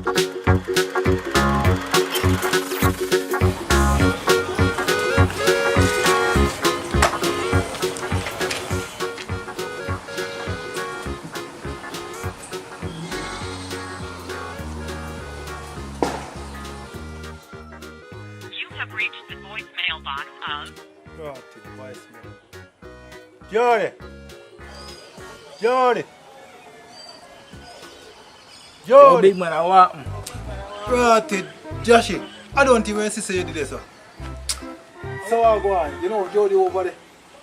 Have reached the voicemail box of... Go to the voicemail. Jody! Jody! Jody! Yo, big man, I want him. Rotted, Joshy. I don't even see you did this, sir. So I go on. You know Jody over there.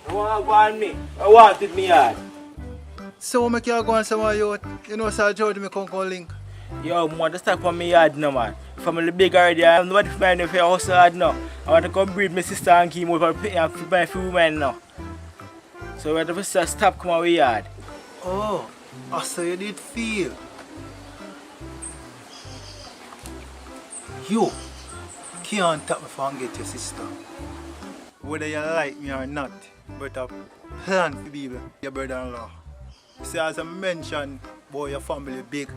I want to go on me. I wanted me hard. So make you go on somewhere you know sir Jody me come link. Yo, man, just stop on me hard now, man. Family big already, I'm nobody for me if I hustle hard now. I want to come breed my sister and keep more for my few women now. So we have to stop coming away hard. Oh, so you did feel. You can't tap me from get your sister. Whether you like me or not, but a plan for be your brother-in-law. See, as I mentioned, boy, your family big.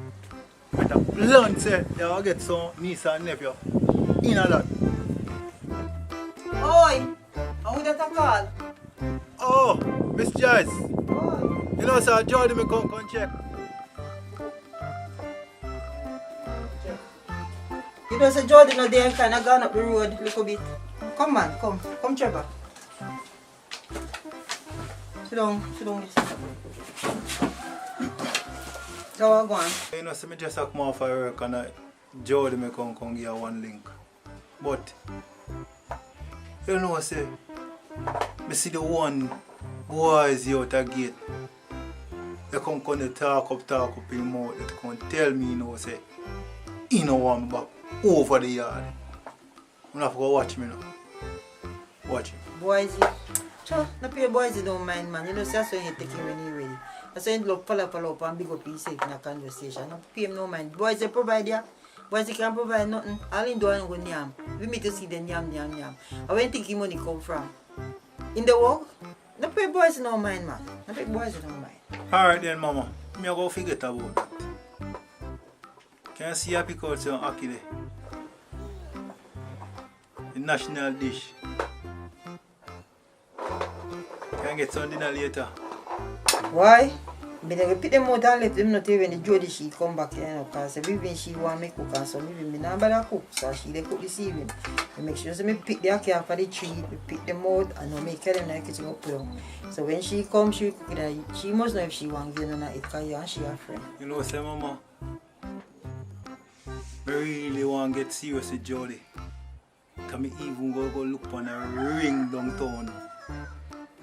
But a plan say you get some niece and nephew in a lot. Oi! Who that a call? Oh, Miss Joyce. Oi! You know, sir, Jordan me come check. You know, say Jordan no there kind of gone up the road a little bit. Come man, come Trevor. Sit down, yes. So go on. You know, so me just come off of work and Jordan me come give you one link. But, you know, say, me see the one boys out the gate. They come talk up in the mouth. They come tell me, you know, say, he no want me back over the yard. You have to go watch me now. Watch him. Boys, no pay boys you don't mind, man. You know, that's when you take him when you're ready. That's when you look follow up and big up himself in a conversation. No pay him no mind. Boys, they provide ya. Boys, they can't provide nothing. All in doing go yam. We meet to see the yam. And where you think his money come from? In the work? No pay boys no mind, man. No pay boys no mind. Alright then, mama. Me go forget about that. Can you see a pick out some ackee there? The national dish. Can I get some dinner later? Why? But they pick them out and let them not even the Jody she come back here, you know, because every she want me cook and so maybe me not bother cook, so she they cook this evening. I make sure so me pick their care for the tree, we pick them out and I make them in the kitchen up down. So when she comes, she cook it. She must know if she want to get on it because you and she are friend. You know, say mama, I really want to get serious with Jody. Can me even go look on a ring downtown.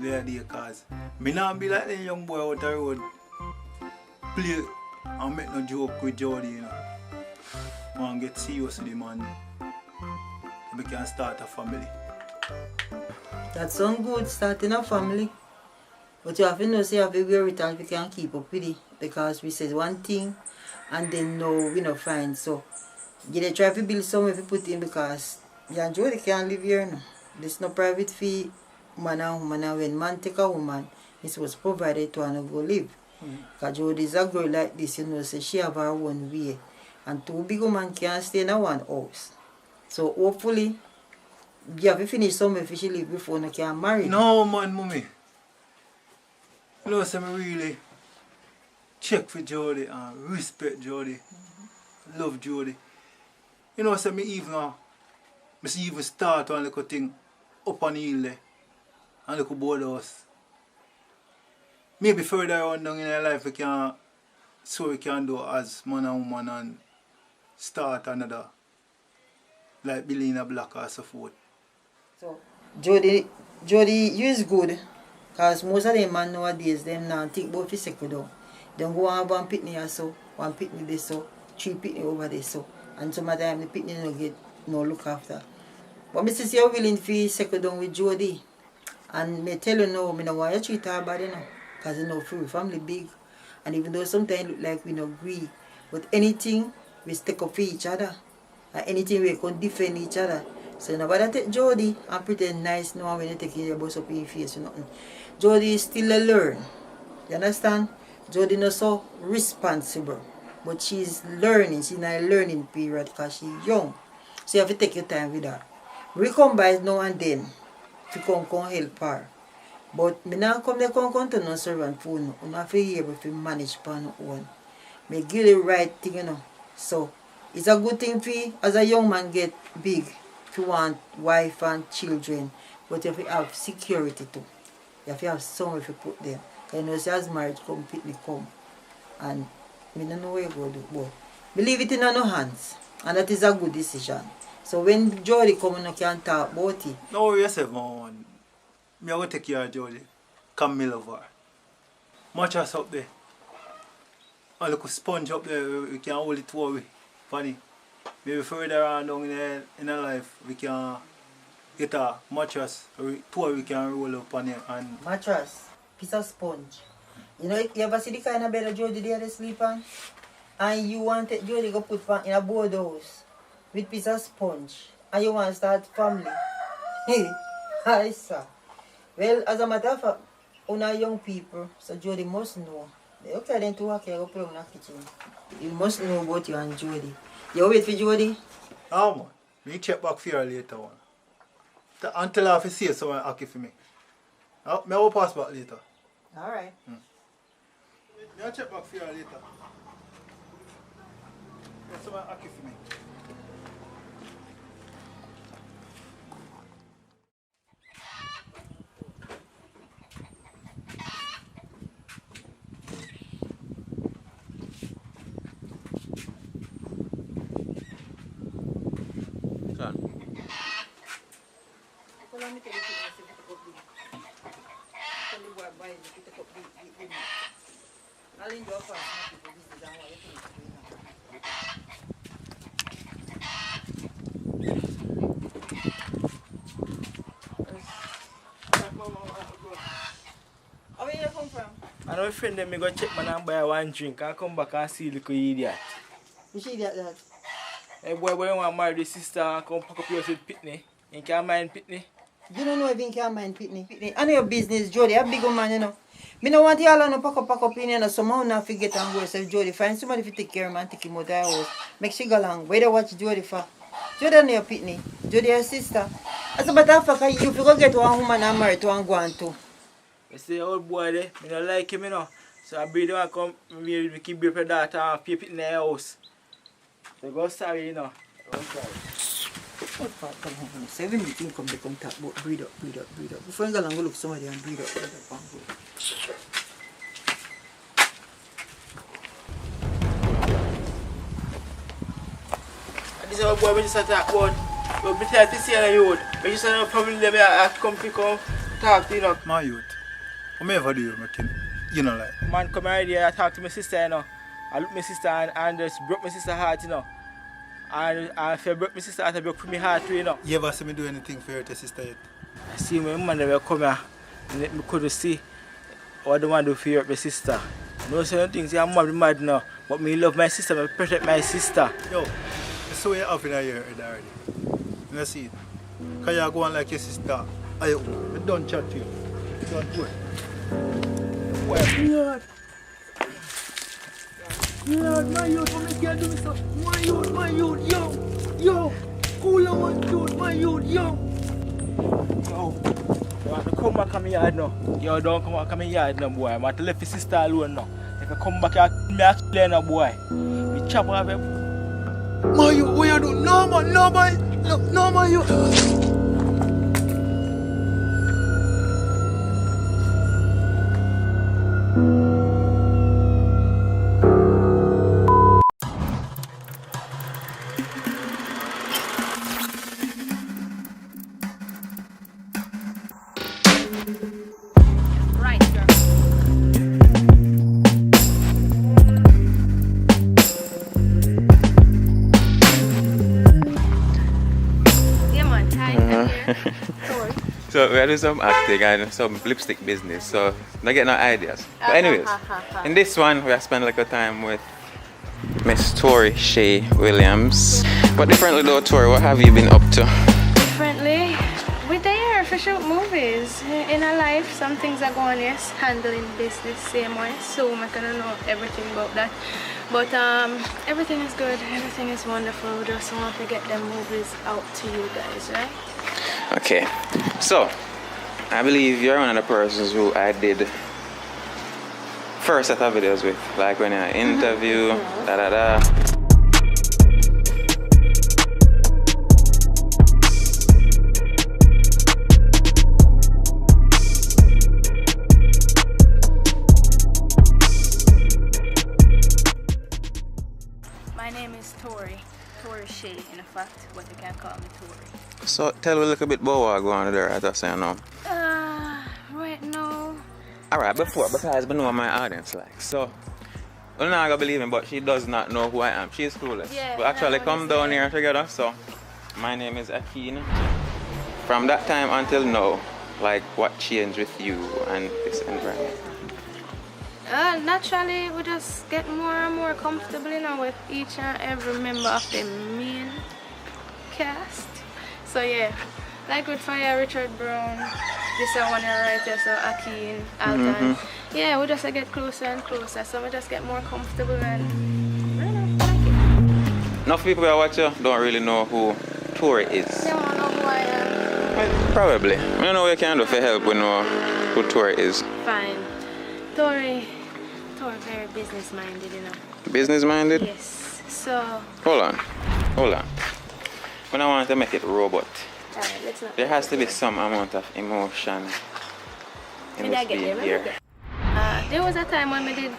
There cause me not be like the young boy out the road play and make no joke with Jody, you know. I want to get serious with the man. We can start a family. That sounds good, starting a family. But you have to know, say, you have to wear it and we can keep up with it. Because we said one thing and then no, we not find. So, you try to build somewhere to put in because you and Jody can't live here now. There's no private fee. Man and woman, and when man take a woman, it's supposed to provide it to her and go live. Because Jody is a girl like this, you know, so she have her own way. And two big women can't stay in one house. So hopefully, you have to finish somewhere if she live before you can marry. No man, mommy. You know, so I really check for Jody and respect Jody. Love Jody. You know, so I even start one little thing up on the hill there. And look at both of us. Maybe further on down in our life we can so we can do as man and woman and start another like building a block or so forth. So Jody, you is good. Because most of them man nowadays them now think about physical down. They go and have one pitney or so, one pitney this so, 3 pitney over there so. And some of them the pitney no get no look after. But Mr. See you're willing to settle down with Jody. And me tell you now, I don't want you to treat her bad, you know. Because you know, for family big. And even though sometimes it look like we don't agree, but anything, we stick up for each other. And anything we can defend each other. So nobody take Jody and pretend nice now when you take your boss up in your face or nothing. Jody is still a learn. You understand? Jody not so responsible. But she's learning. She's in a learning period because she's young. So you have to take your time with her. We come by now and then to come help her. But me not come there come to no servant phone. You have to be able to manage on own. Me give the right thing, you know. So it's a good thing for you as a young man get big to want wife and children. But you have to have security too. You have to have somewhere to put them. You know, see as marriage come, picnic come. And I don't know where you go do, but we leave it in our hands. And that is a good decision. So when Jody come, you can talk about it. No worry yourself, man. Me going to take care of Jody. Come me love her. Mattress up there. A little sponge up there, we can hold it for we. Funny. Maybe further on down in our life, we can get a mattress, or two we can roll up on it. And mattress, piece of sponge. You know, you ever see the kind of bed that Jody there to sleep on? And you want Jody to put in a board house with piece of sponge. And you want to start family. Hey, hi sir. Well, as a matter of fact, una young people, so Jody must know. Okay, then to work here, go put in the kitchen. You must know about you and Jody. You wait for Jody? oh man, me check back for her later on. Until I have to see someone happy for me. I will pass back later. Alright. I'll check back for her later. Someone happy for me. Where you come from? I know my friend them me go check man and buy one drink and come back and see the little idiot. Which idiot that? Hey boy, when you want to marry the sister and come pack up yours with Pitney, you can't mind Pitney. You don't know if you can mind Pitney. I know your business, Jody. A big man, you know. Me no want y'all to pack up in here, somehow not forget and go yourself, Jody. Find somebody to take care of him and take him out of the house. Make sure go along. Where they watch Jody for? Jody know your Pitney. Jody your sister. As a matter of fact, you go get one woman and marry to and go on to. You see old boy there, I don't like him, you know. So I breed him and come, we keep your daughter and pay Pitney in the house. So go sorry, you know. Go sorry. What part come home? 7 meeting come, they come talk about breed up. Before you go along, go look somebody and breed up and go. This is our boy we just talk about. But we try to see the youth. We just have a problem them here come talk to you know. My youth. What ever do you making? You know like. Man come here I talk to my sister, you know. I look my sister and just broke my sister's heart, you know. And if I broke my sister heart, I broke my heart too, you know. You ever see me do anything for your sister yet? I see my man that will come here and let me could see what the one do for my sister. No certain things, I'm mad now. But me love my sister, I protect my sister. Yo, so you have in your head already. You see it? Because you go on like your sister. I don't chat to you. Don't do it. Well, Lord, my youth, what me can do with stuff? My youth, yo, cool on, dude, my youth, yo. You want to come back to my yard now? Yo, don't come back to my yard now, boy. I want to leave your sister alone now. If you come back here, me explain now, boy. We chop off him. My youth, what you do? No, my youth. Right, sir. Yeah, man. Hi. So we do some acting and some lipstick business, so not get no ideas. But anyways, in this one we have spent like a time with Miss Tori Shea Williams. But differently though, Tori, what have you been up to? Differently, we're there for to shoot movies. In a life, some things are going, yes, handling business same way. So I don't know everything about that. But everything is good, everything is wonderful. Just want to get them movies out to you guys, right? Okay. So, I believe you're one of the persons who I did first set of videos with. Like when I interview, da. My name is Tori Shea, in fact, but you can call me Tori. So, tell me a little bit about what going on there at us, you know. Right now. Alright, because I know my audience like. So, I'm not gonna believe me, but she does not know who I am. She is clueless. Yeah, we actually I come down here together. So, my name is Akeen. From that time until now, like what changed with you and this environment? Naturally, we just get more and more comfortable, you know, with each and every member of the main cast. So yeah, like with Fire, Richard Brown, this is one right here, so Akeen, Alton. Yeah, we just get closer and closer, so we just get more comfortable and I don't know, I like it. Enough people that watch you don't really know who Tori is. They don't know who I am. Well, probably. I don't know what you can do for help with know who Tori is. Fine. Tori very business minded, you know. Business minded? Yes. So Hold on. When I want to make it robot, alright, let's not. there has to be some amount of emotion in Did I this get being there? here. There was a time when we did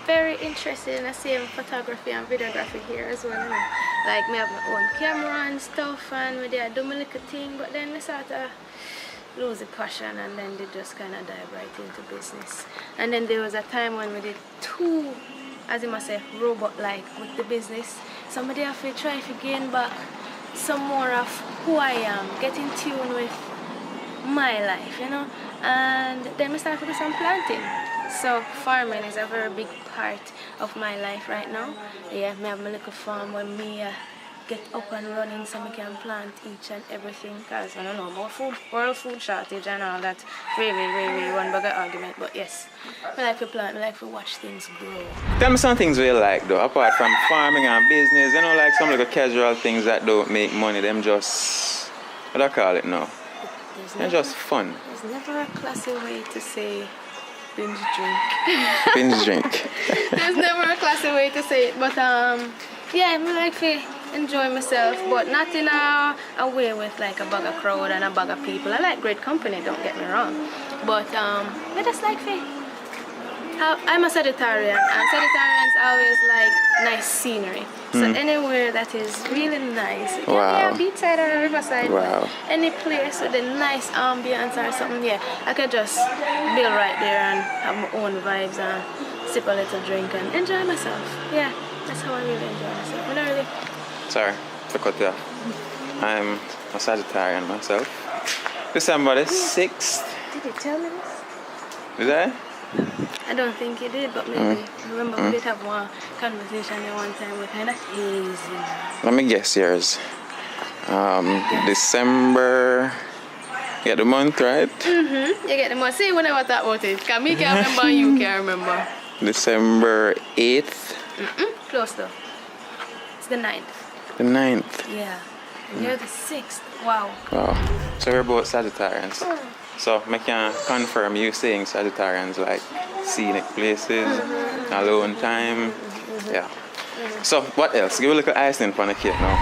very interested in the same photography and videography here as well, you know. Like me have my own camera and stuff, and we did do my little thing, but then we sort of lose the passion, and then they just kind of dive right into business. And then there was a time when we did too, as you must say, robot-like with the business. Somebody have to try to gain back some more of who I am, get in tune with my life, you know. And then we started to do some planting. So farming is a very big part of my life right now. Yeah, I have my little farm where me get up and running so I can plant each and everything, because I don't know about food, world food shortage and all that. Really one bigger argument, but yes, I like to plant, I like to watch things grow. Tell me some things you like though, apart from farming and business, you know, like some little casual things that don't make money, them just, what do I call it now? They're just fun. There's never a classy way to say binge drink. Binge drink. There's never a classy way to say it, but yeah, I like to enjoy myself, but not in a way with like a bag of crowd and a bag of people. I like great company, don't get me wrong, but I just like to. I'm a Sagittarian, and Sagittarians always like nice scenery. So anywhere that is really nice, it can be a beachside or a riverside, but any place with a nice ambience or something, yeah, I could just build right there and have my own vibes and sip a little drink and enjoy myself. Yeah, that's how I really enjoy myself. When I really... Sorry to cut you off. I'm a Sagittarian myself. December the 6th. Did you tell me this? Did I? I don't think you did, but maybe. I remember we did have one conversation there one time with kind of hazy. Let me guess yours. December. You get the month, right? You get the month. See, when I was talk about it. Because me can't remember and you can't remember. December 8th. Close though. It's the 9th. The 9th. Yeah. And you're the 6th. Wow. Wow. So we're both Sagittarians. So I can confirm you saying Sagittarians like scenic places, alone time. Yeah. So what else? Give a little icing on the cake now.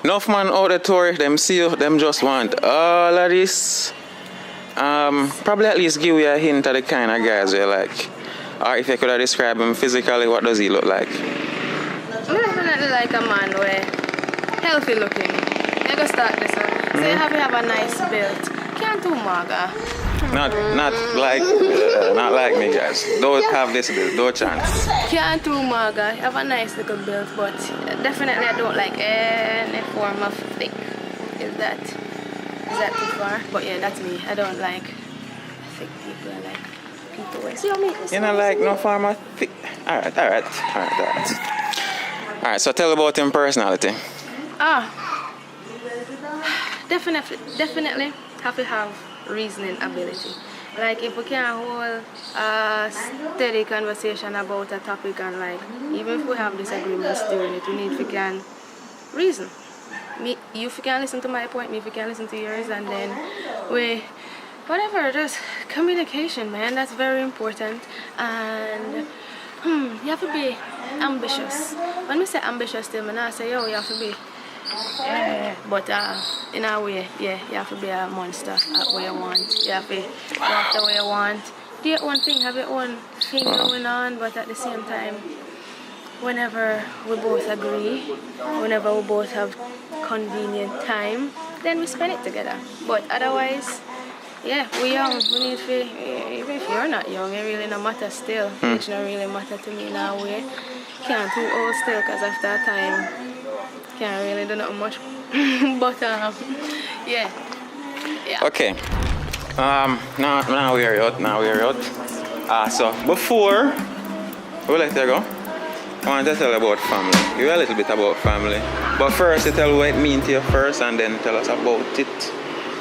Enough man out the tour, them see you, them just want all of this. Probably at least give you a hint of the kind of guys you like. Or if you could have described him physically, what does he look like? Definitely like a man where healthy looking. You go start this one. So you have to have a nice build. Can't do maga. Not like me, guys. Don't have this build, no chance. Can't do maga. Have a nice little build, but definitely I don't like any form of thick. Is that too far? But yeah, that's me. I don't like thick people. I like people with. You know, like no form of thick. Alright. Alright, so tell about him personality. definitely have to have reasoning ability. Like if we can hold a steady conversation about a topic and like even if we have disagreements during it, we need to can reason. You can listen to my point, me if you can listen to yours, and then whatever, just communication, man, that's very important. And you have to be ambitious. When we say ambitious still, I not say, yo, you have to be but in a way, yeah, you have to be a monster at what you want. You have to go after what you want. Do your own thing, have your own thing going on, but at the same time, whenever we both agree, whenever we both have convenient time, then we spend it together. But otherwise, yeah, we young, we need to, even if you're not young, it really don't matter still. It don't really matter to me in a way. Can't too old still, because after a time, can't really do nothing much. But yeah. Okay. Now we're out. So before we let you go, I want to tell you about family. You a little bit about family. But first you tell what it means to you first and then tell us about it.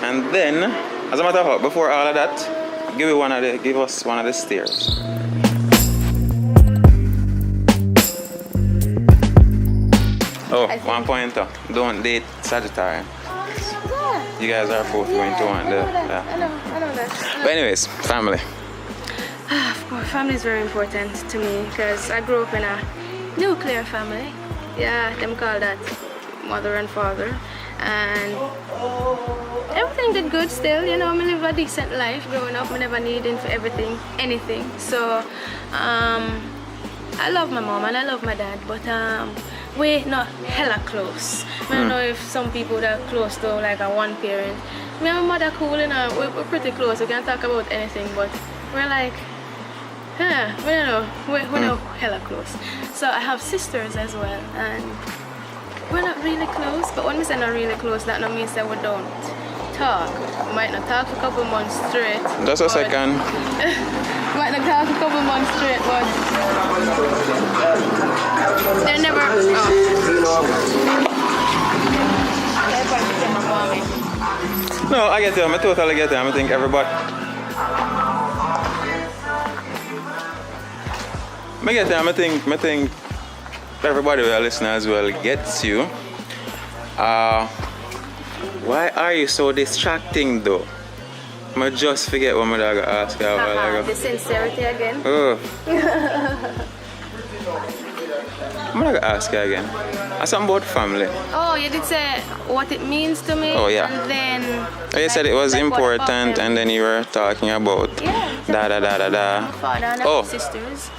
And then, as a matter of fact, before all of that, give us one of the stairs. Oh, one pointer. Don't date Sagittarius. Yeah. You guys are both going to want the. I know that. But anyways, family. Of course, family is very important to me because I grew up in a nuclear family. Yeah, them call that mother and father. And everything did good still, you know, I live a decent life growing up. I never needed for everything, anything. So, I love my mom and I love my dad, but we're not hella close. I don't know if some people that are close to like a one parent. Me and my mother cool, you know, we're pretty close. We can talk about anything, but we're like, we don't know, we're not hella close. So I have sisters as well, and we're not really close. But when we say not really close, that don't mean that we don't talk. We might not talk for a couple months straight. Just a second. Might not talk a couple months straight, but they never. No, I get you. I totally get you. I think everybody. I get you. I think everybody who are listening as well gets you. Why are you so distracting though? I just forget what my dog asked you a while ago. The sincerity again. Oh. I'm not gonna ask you again. Something about family. Oh, you did say what it means to me. Oh yeah. And then. You said it was important, and then you were talking about My father and Oh. sisters.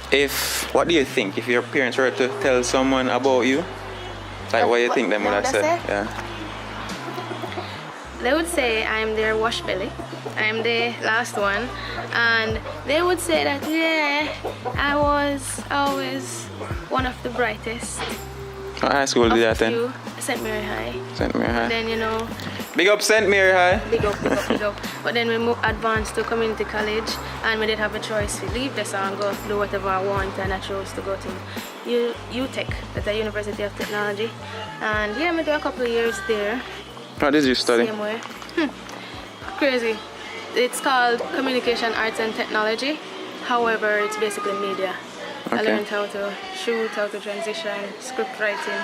What do you think if your parents were to tell someone about you? Like what do you think they would have said? Yeah. They would say I'm their wash belly. I'm the last one, and they would say that I was always one of the brightest. What high school did you attend? St. Mary High. St. Mary High. Then Big up St. Mary High. Big up. But then we advanced to community college, and we did have a choice to leave this and go do whatever I want, and I chose to go to UTech, at the University of Technology, and yeah, I did a couple of years there. What did you study? Same way. Crazy. It's called Communication Arts and Technology. However, it's basically media. Okay. I learned how to shoot, how to transition, script writing,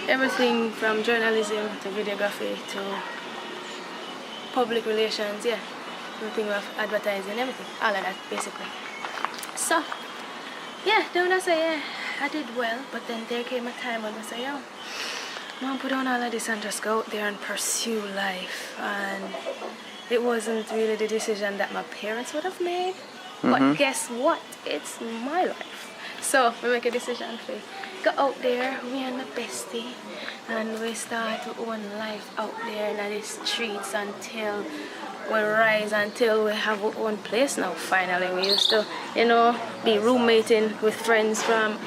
everything from journalism to videography to public relations, yeah. Everything with advertising, everything. All of that, basically. So, yeah, then I say, yeah, I did well, but then there came a time when I say, yo, Mom, put on all of this and just go out there and pursue life. And it wasn't really the decision that my parents would have made. But guess what? It's my life. So we make a decision to go out there, we and the bestie, and we start our own life out there in the streets until we rise, until we have our own place now. Finally, we used to, be roommating with friends and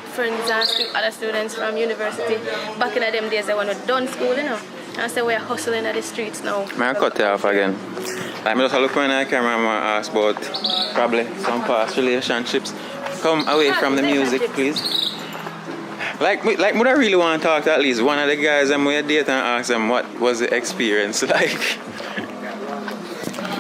other students from university. Back in them days when we done school, and so we're hustling at the streets now. May I cut you off again? I'm just looking at the camera and ask about probably some past relationships. Come away from the music, please. Like me I really want to talk to at least one of the guys and we date and ask them what was the experience like.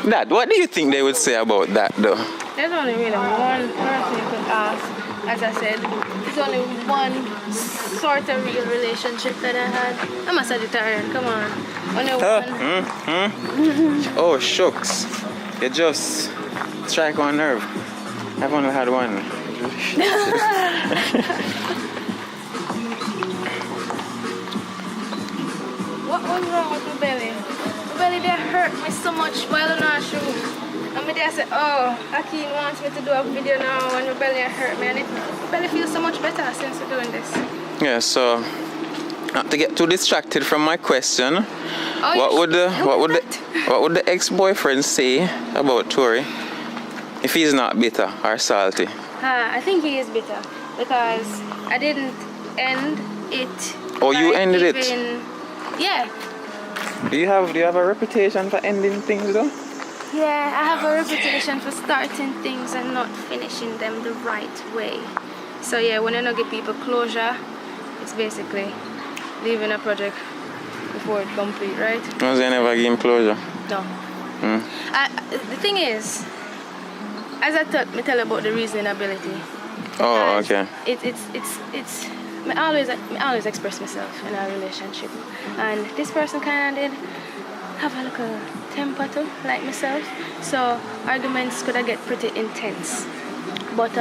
Dad, what do you think they would say about that though? There's only really one person you could ask. As I said, it's only one sort of real relationship that I had. I'm a Sagittarian, come on. Only one. Oh, shucks. You just strike one nerve. I've only had one. What was wrong with my belly? My belly they hurt me so much while I'm not sure. And my dad said, oh, Akeem wants me to do a video now and my belly hurt me. And my belly feels so much better since we're doing this. Yeah, so not to get too distracted from my question, Oh, what would the ex-boyfriend say about Tori if he's not bitter or salty? I think he is bitter because I didn't end it. Oh, you ended it? Yeah. Do you have a reputation for ending things though? Yeah, I have a reputation for starting things and not finishing them the right way. So yeah, when I don't give people closure, it's basically leaving a project before it's complete, right? Was they never give him closure? No. The thing is, as I tell you about the reasoning ability. Oh, okay. It's I always express myself in a relationship, and this person kind of did have a little temper too, like myself. So arguments could get pretty intense, but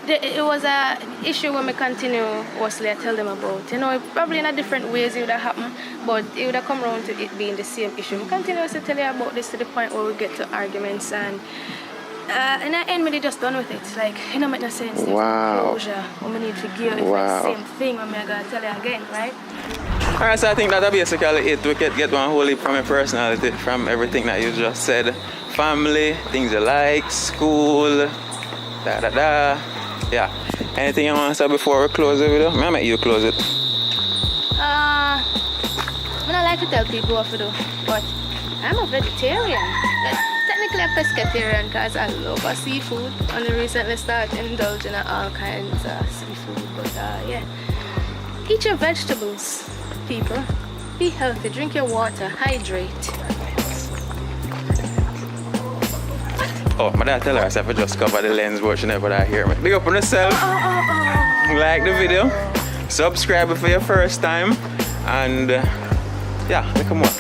it was a issue when we continuously I tell them about. You know, probably in a different ways it would have happened, but it would have come around to it being the same issue. We continuously tell you about this to the point where we get to arguments and in the end, we just done with it. Like, it don't make no sense. Wow. Closure. What we need to give. It's Wow. like the same thing when I'm going to tell you again, right? Alright, so I think that's basically it. We can get one whole heap from your personality, from everything that you just said. Family, things you like, school, Yeah. Anything you want to say before we close the video? May I make you close it? I don't like to tell people what to do, but I'm a vegetarian. Technically a pescatarian because I love seafood. Only recently started indulging in all kinds of seafood. But yeah, eat your vegetables, people. Be healthy, drink your water, hydrate. Oh, my dad tell her I said I just cover the lens, but she never that hear me. Big up on yourself. Like the video, subscribe for your first time, and yeah, look more.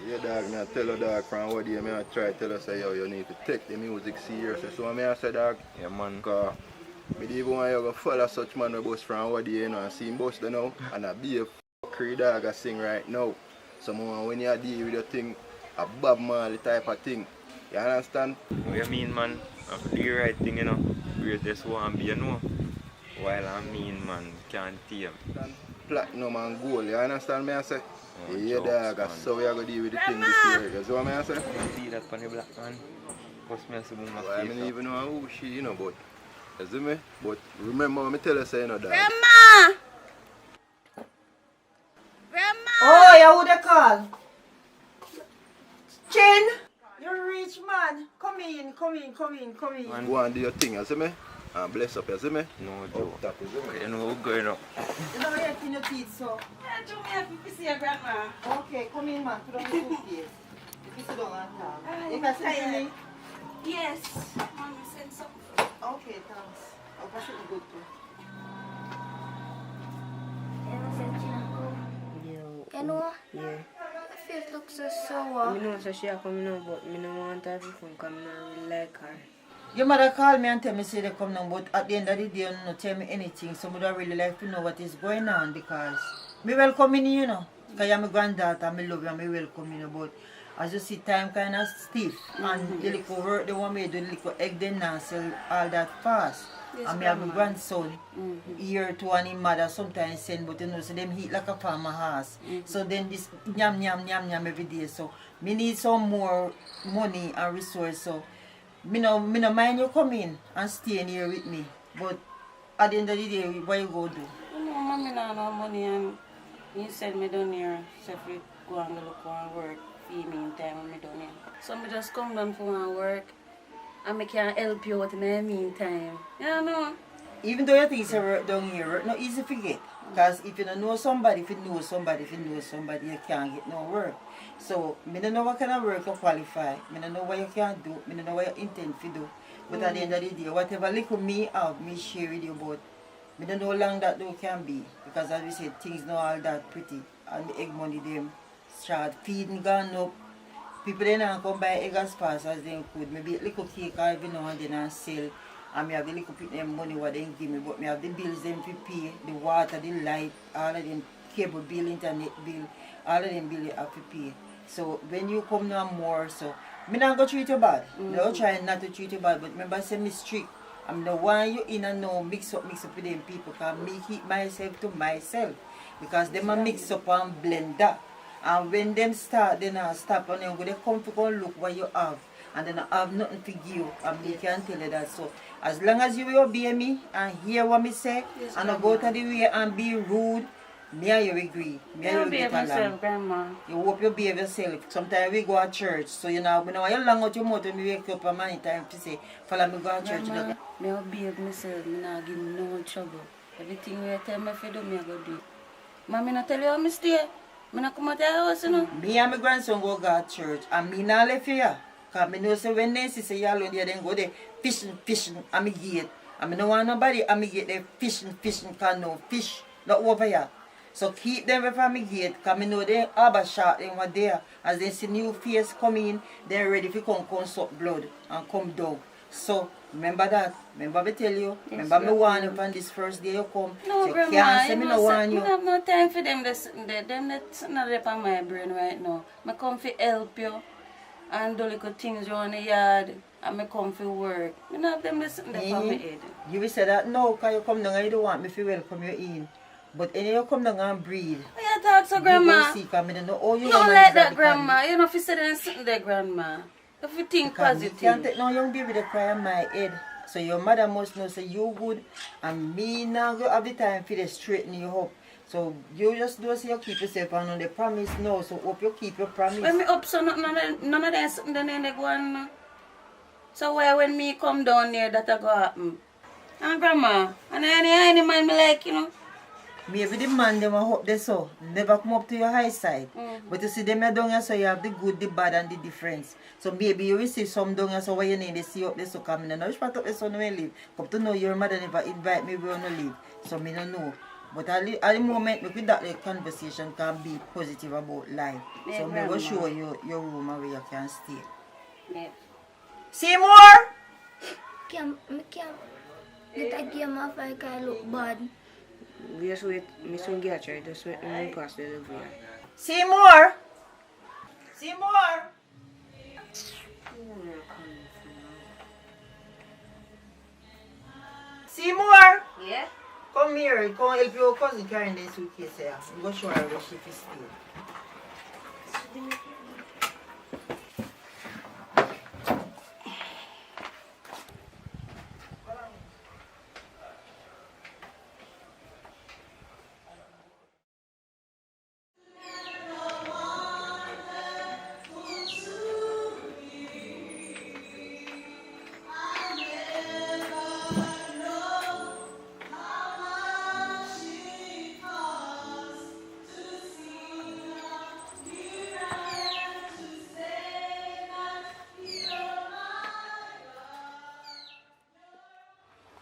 Yeah, dog, me I tell a dog from what day, me I try to tell us say, yo, you need to take the music seriously. So me I say, dog, yeah, man, cause me don't even want you to follow such man who bust from what day, you know, and see him bust now, and I be a fuckery dog I sing right now. So when you deal with a thing, a Bob Marley type of thing, you understand? What you mean, man? I do the right thing, you know. Greatest one be, you know. While I mean, man, can't tame. Platinum and gold, you understand me I say? Oh, yeah, jokes, dog, man. so we are going to deal with the thing this year. You see what I say? See that funny black man? What's me some my Well, I face don't up? even know who she, you know, but you see me? But remember, me tell you, say, you know, dog. Oh, yeah, who they call? Come in. Man. Go and do your thing, you see me? And bless up, you see me? No, Joe. That is it. You know what's going on. You know you're in your teeth, so. Yeah, Joe, me have to see your grandma. Okay, come in, man. Put on your suitcase. If you sit down and talk. You I'm can sit tired. in. Yes. Mommy sent something. Okay, thanks. I'll pass it good too. You know, Yeah. my face looks so sour. I know so she a come now, but I don't want her to come because I don't really like her. Your mother called me and tell me say they come now, but at the end of the day, you don't tell me anything. So I don't really like to know what is going on because me welcome in, you know. Because you're my granddaughter, I love you and me welcome in, but as you see, time kind of stiff. And the little work they want me to do, the little egg they not sell all that fast. Yes, and me have my grandma. grandson, year two and his mother sometimes send, but you know, so them eat like a farmer horse. So then this yam every day. So me need some more money and resource. So me no mind you come in and stay in here with me. But at the end of the day, what you go do? You know, mommy not no money and you send me down here so if we go and look and work for me time when me down here. So me just come down for one work and me can help you out in the meantime. You know? Even though you think it's a work down here, work not easy to get. Because if you don't know somebody, if you know somebody, you can't get no work. So, I don't know what kind of work you qualify. I don't know what you can do. I don't know what you intend to do. But at the end of the day, whatever little me have, me share with you about. I don't know how long that though can be. Because as we said, things not all that pretty. And the egg money, them start feeding gone up. People they not come buy egg as fast as they could. Maybe a little cake every now and then and sell. And me have the little bit them money what they give me, but me have the bills them to pay, the water, the light, all of them cable bill, internet bill, all of them bill you have to pay. So when you come now more, so me not go treat you bad. No try not to treat you bad, but remember I say me strict. I'm the one you in and now mix up with them people, can me keep myself to myself. Because them a mix up and blend that. And when them start, then I stop and then when they come to go look what you have. And then I have nothing to give you, and me can tell you that. So as long as you will obey me and hear what me say, Yes, and not go to the way and be rude, me and you agree. Me and You you behave get along. yourself, grandma. You hope you behave yourself. Sometimes we go to church, so you know, when you long out your mouth when me wake up and many times to say, follow me go to church. Grandma, me will behave myself, me not give me no trouble. Everything you tell me to do, me I go do it. Mommy not tell you how me stay. Me not come out of the house, you know. Me and my grandson go to church, and me not left here. Because I know so when they say you alone there, then go there fishing at my gate. And I don't want nobody at my gate there fishing, because no fish, not over here. So keep them away from my gate, because I know they harbor shot them were there. As they see new face come in, they're ready to come suck blood and come down. So remember that. Remember me tell you. Yes, remember me warn you Grandma. on this first day you come. No, so you grandma, can't say me you no know, warn I you. have no time for them. Them that's not up on my brain right now. I come to help you and do little things around the yard, and I come for work. I don't have them listen there for my head. You will say that no, because you come down and you don't want me to welcome you in. But any you come down and breathe. Why you talk so, You grandma? go see, 'cause I don't know how you Don't woman like is that, at the grandma. You know if you say them sitting there, grandma. If you think Because you can't positive. take no young baby to cry on my head. So your mother must know say you good and me now go have the time for to straighten you up. So you just do say you keep yourself and on the promise now. So hope you keep your promise. When me up so none of them sitting there they go on. So why when me come down there that a go happen? And grandma, and any man me like, you know. Maybe the man them hope they so never come up to your high side. But you see them here down here so you have the good, the bad and the difference. So maybe you will see some down here so what you need to see up there so come in. Now which part of the son will live? Come to know your mother never invite me we wanna live. So me don't know. But at the moment with that the conversation can be positive about life. Yeah, So me will grandma. show you your room where you can stay. Yeah. Seymour! Can't get a game off like I look bad. Just wait, me soon get her. Just wait me pass the delivery. Seymour! Seymour! Seymour! Yeah? Come here, come help your cousin carrying the suitcase here. I'm going to show her where she can stay.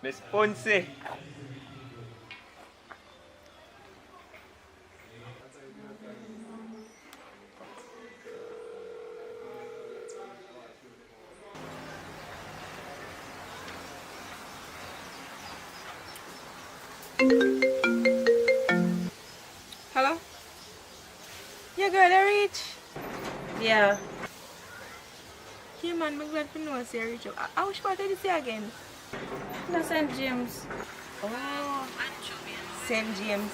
Miss Ponce. Hello? Yeah, girl, I reach. Yeah. Yeah, man, I'm glad to know I reach up. I wish what did you say again? No, St. James. Oh, St. James.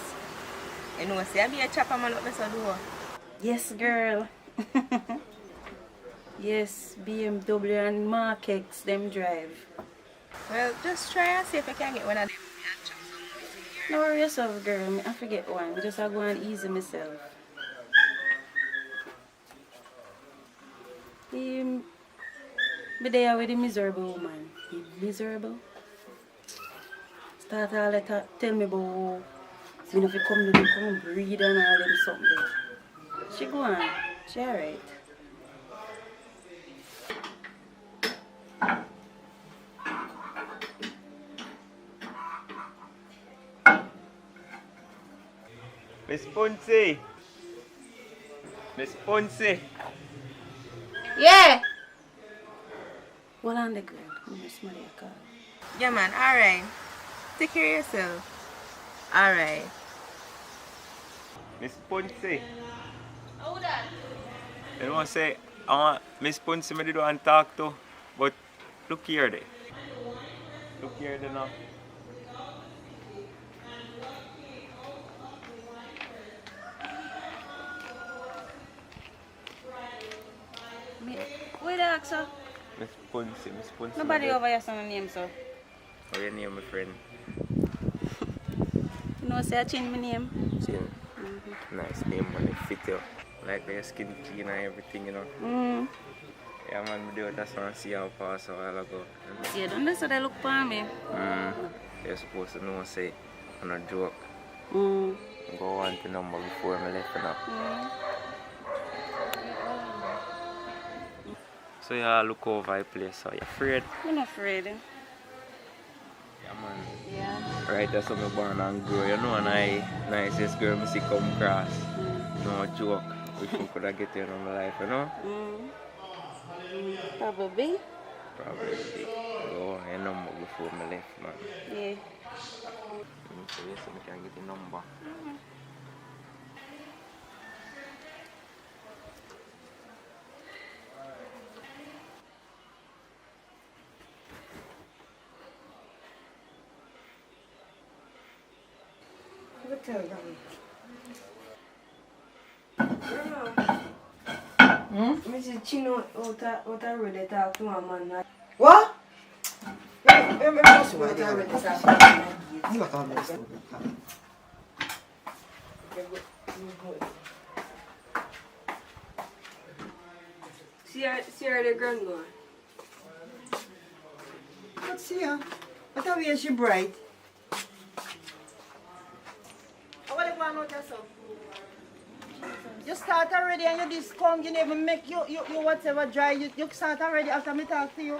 You know, say I be a chopper man up there door. Yes, girl. Yes, BMW and Mark X, them drive. Well, just try and see if I can get one of them. No worry yourself, girl. I forget one. Just I go and easy myself. Be there with the miserable woman. He miserable. Start all that tell me about me if you come to come breed and all them something. She go on. She alright. Miss Ponce. Miss Ponce. Yeah! Well, on the girl. I'm going to smell your car. Yeah, man, alright. Take care of yourself. Alright. Miss Ponce. How that? You know what I say? I want Miss Ponce me did want to talk to, but look here there. Look here there now. Where the ask, sir? Miss Ponce. Nobody over here saying name, sir. How your name, my friend? You know, say I change my name. Chin. Nice name, man. It fit you. Like your skin clean and everything, you know. Yeah, man, I do it. That's why I see how pass a while ago. Yeah, don't they say they look for me? You're supposed to know, say, I'm a joke. Mm. Go on to number before I left it up. So you look over the place, so you're afraid? I'm not afraid. Yeah, man. Yeah. Right, that's how I'm born and grow. You know, and I nicest girl I see come across. No joke. Wish I could have get you in my life, you know? Probably. Probably. Go on your number before I left, man. Yeah. So yes, I can get the number. Mrs. Chino, out of road, they talk to a man. What? See her the grandma. Let's see her. What are we? She bright. What are you going on with yourself? You start already and you just come, you never make you whatever dry. You start already after me talk to you.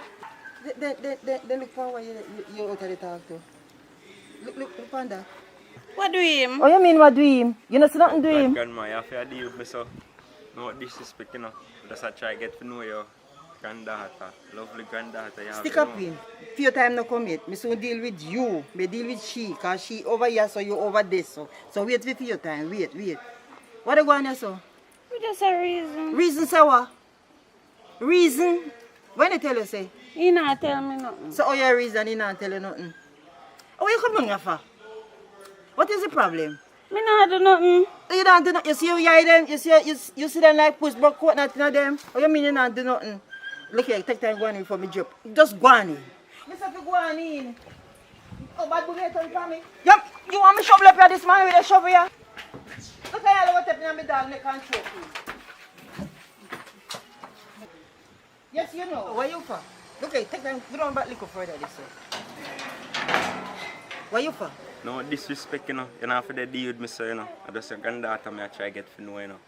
They look for what you out of the talk to. Look on that. What do him? Oh, you mean what do him? You know, nothing do him. Grandma, you have to deal with me, so no disrespect, you know. Just try to get to know your granddaughter, lovely granddaughter. You Stick have, up you know. in. Few time no come yet. Me soon deal with you. Me deal with she. Cause she over here, so you over there, so. So wait for your time. Wait. What are you going to so? Just a reason. Reason, say what? Reason? When they tell you, say? He not tell me nothing. So, oh, your reason, he not tell you nothing. Oh, you come here for? What is the problem? Me not do nothing. You don't do nothing. You see you hear them? You see them like push but coat nothing of them? Oh, you mean you not do nothing? Look here, take time going in for me job. Just go on in. You say to go on in. Oh, bad boy, turn for me. You want me shovel up here this man with a shovel here? Look at you, what's happening on my dog neck and choke you. Yes, you know. Where you for? Look here, take time, go down back little further this way. Where you for? No disrespect, you know. You don't have to deal with me, so, you know. I just your granddaughter, I try to get to know, you know.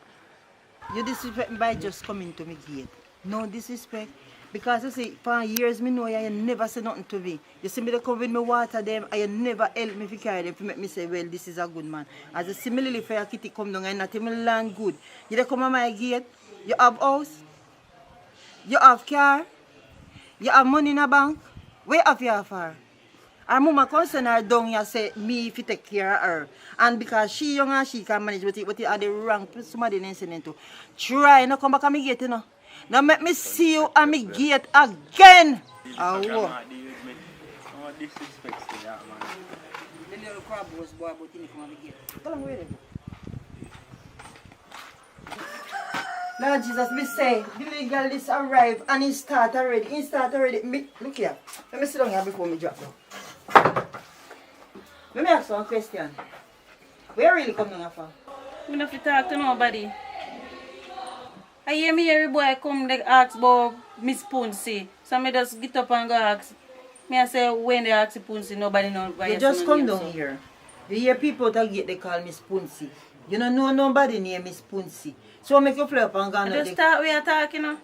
You disrespect me by just coming to me gate. No disrespect. Because you see, for years me know you never say nothing to me. You see me they come with me water them and you never help me to carry them to make me say, well, this is a good man. As a similarly for your kitty come down and not even land good. You they come on my gate, you have house, you have car, you have money in a bank. Where have you for? Our mama concern her down here say me if you take care of her. And because she young and she can manage with it are the wrong somebody listening to. Try not come back and me gate, you know. Now make me see you and me gate again. Oh, what? Disrespect to that, man. The little crab was boy about to come and me gate. Tell them where they go. Lord Jesus, me say, the legal list arrive and it start already. It start already. Me, look here. Let me sit down here before me drop down. Let me ask you one question. Where really come down from? I don't have to talk to nobody. I hear me every boy come like ask about Miss Punsi. So I just get up and go ask. Me I say when they ask Punsi, nobody knows why You just come down here. You hear people that get they call Miss Punsi. You don't know nobody named Miss Punsi. So make you fly up and go on. Just start we are talking, you know.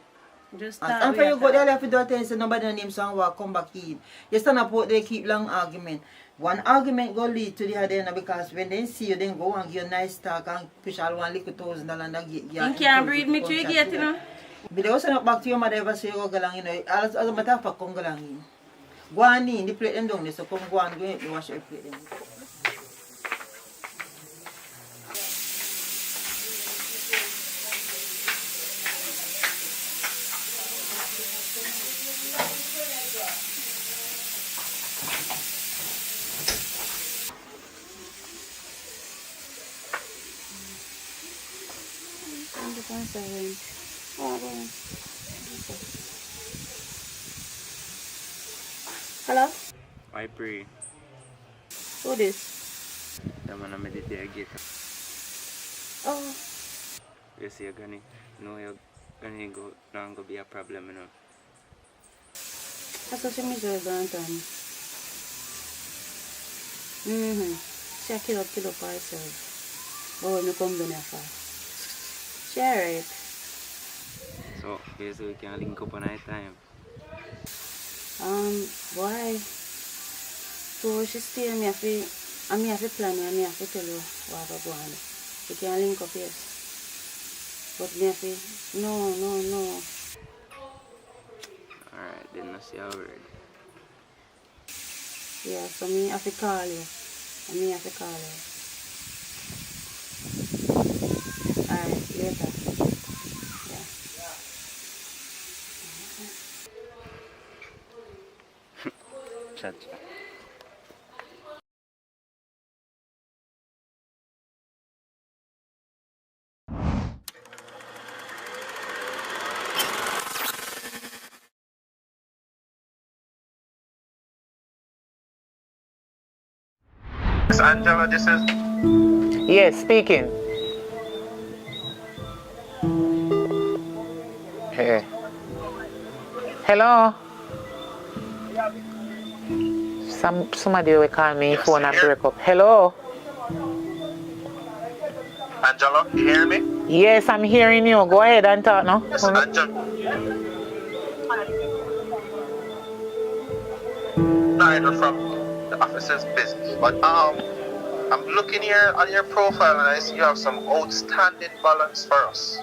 Just start. And for you go there, you have to do things so nobody name some walk come back in. You stand up out there, keep long argument. One argument go lead to the other because when they see you, then go and give you nice talk and push all $1,000 and get you. You can't breed me to you get, you know. But they also not back to your mother ever say you go along, you know. As a matter of fact, come go along in. Go on in, the plate them down there, so come go and go in, you wash your plate them. Hello? I pray. Who this? The man I meditate get. Oh. You see you're gonna go not gonna be a problem, you know. That's what she means to do, Anthony. She kill up for herself. But when you come down here fast. She alright. So basically we can link up on our time. Why? So she stay me have to plan and me have to tell you what I go on. We can link up, yes. But me have to no. Alright, then I see a word. Yeah, so me have to call you. And me have to call you. Alright, later. Yeah. Chat. Angela, this is... Yes, speaking. Hey. Hello? Somebody will call me Yes, phone and here. break up. Hello? Angela, you hear me? Yes, I'm hearing you. Go ahead and talk now. Yes, Angela. Neither from the officer's business, but I'm looking here on your profile and I see you have some outstanding balance for us.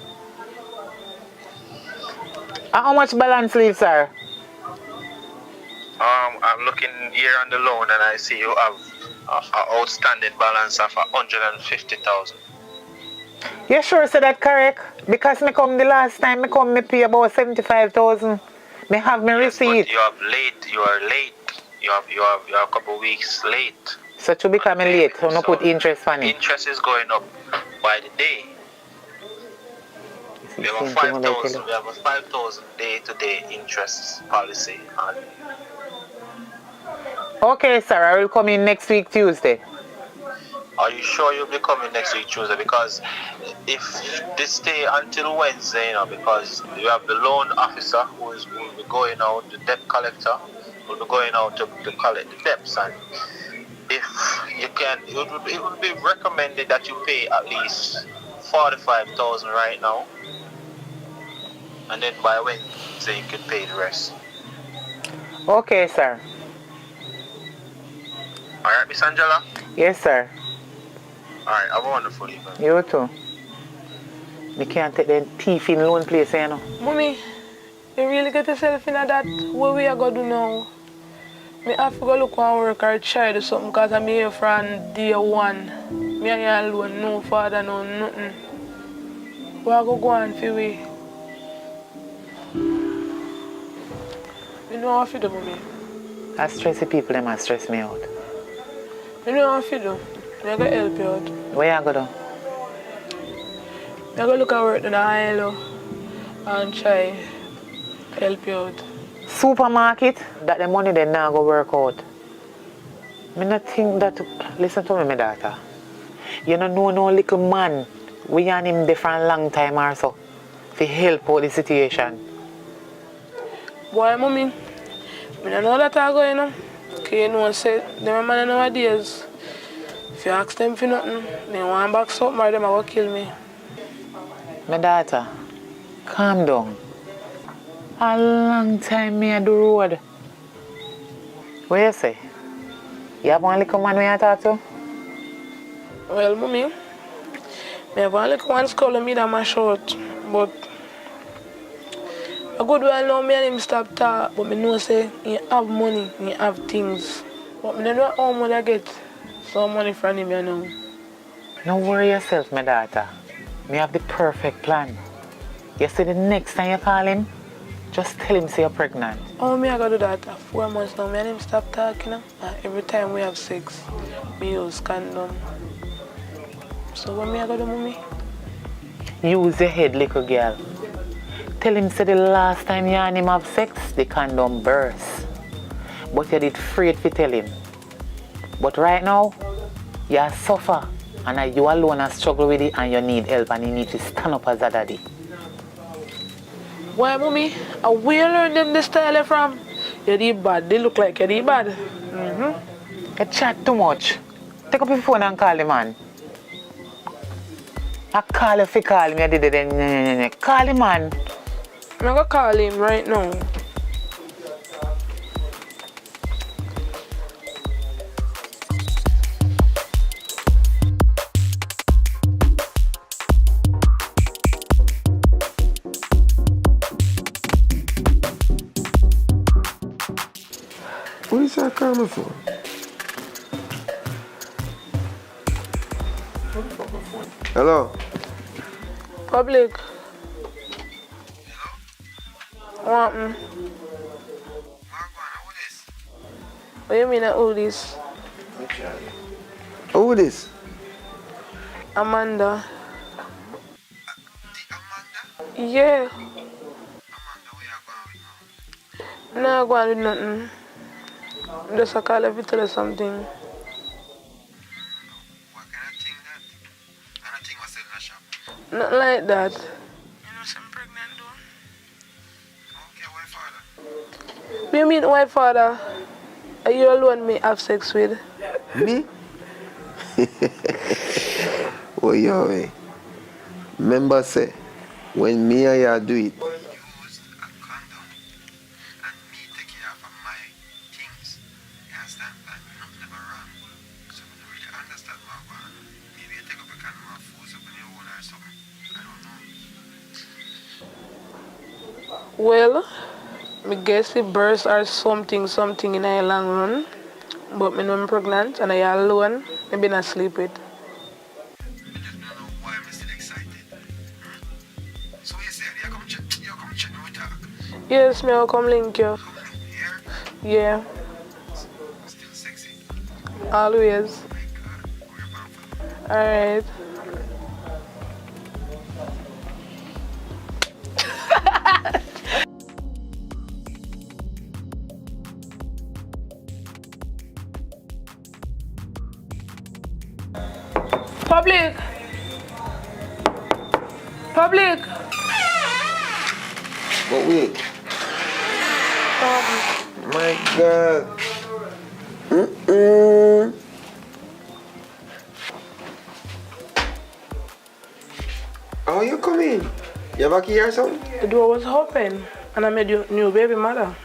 How much balance leave, sir? I'm looking here on the loan and I see you have an outstanding balance of 150,000. You sure say that correct? Because me come the last time me pay about 75,000. Me have me receipt. But you are late. You are a couple of weeks late. So to become late, so no put interest on it. Interest is going up by the day. We have a 5,000 day-to-day interest policy on. Okay, sir, I will come in next week Tuesday. Are you sure you'll be coming next week Tuesday? Because if this stay until Wednesday, because you have the loan officer who will be going out, the debt collector will be going out to collect the debts, and if you can, it would be recommended that you pay at least 45,000 right now. and then by Wednesday you can pay the rest. Okay, sir. Alright, Miss Angela? Yes, sir. Alright, have a wonderful evening. You too. Me can't take the thief in loan place, you know. Mommy, you really get yourself in that? What we are going to do now? Me have to go look and work or try to do something because I'm here from day one. Me and you alone, no father, no nothing. We are going to go on for we. You know what to do, Mommy? I stress the people, them might stress me out. You know what to do? I'm going to help you out. Where you go do? I'm going to look at work in the ILO and try help you out. Supermarket, that the money then now go work out. Me not think that, listen to me, my daughter. You don't know no little man. We and him different long time or so. To help out the situation. Boy, Mommy, I don't know that I go, you know. Because you know, say, them man nowadays, if you ask them for nothing, they want back something or them are going to kill me. My daughter, calm down. A long time me I do road. What you say? You have one little man when you talk to? Well, Mommy, I have one little one scholar me that my short, but a good while now me and him stop talk, but I know say he have money, he have things. But I don't know how much I get some money from him, you know. Don't worry yourself, my daughter. Me have the perfect plan. You see the next time you call him, just tell him say you're pregnant. Oh, me I got to do that. 4 months now, me and him stop talking. Every time we have sex, me use condom. So what me I got to do, Mommy? Use your head, little girl. Tell him say the last time you and him have sex, the condom burst. But you did afraid to tell him. But right now, you suffer. And you alone are struggle with it and you need help and you need to stand up as a daddy. Why, Mommy? Where you learn them this style from? You're the bad. They look like you're the bad. You chat too much. Take up your phone and call the man. I call if you call me, I did it then. Call the man. I'm going to call him right now. What is that coming for? Hello? Public. What happened? What do you mean who this? Who this? Amanda. Yeah. No, go on with nothing. Just a call if you tell her something. What kind of thing that? I don't think myself in the shop. Nothing like that. You know I'm pregnant though? Okay, white father. What do you mean white father? Are you alone me have sex with? Me? Oh, yo, eh. Remember say, when me and you do it, used a condom and me take care of my things. You understand? Like, nothing never wrong. So I don't really understand what I want. Maybe you take up a condom and force up on your own or something. I don't know. Well, I guess it burst or something in a long run. But me know I'm pregnant and I alone. Maybe not sleep with. I just don't know why I'm still excited. So you said you come check me we talk. Yes, me will come link you. Here? Yeah. Still sexy. Always. Alright. Public! Public! But wait. My God. How you coming? You have a key or something? The door was open and I made your new baby mother.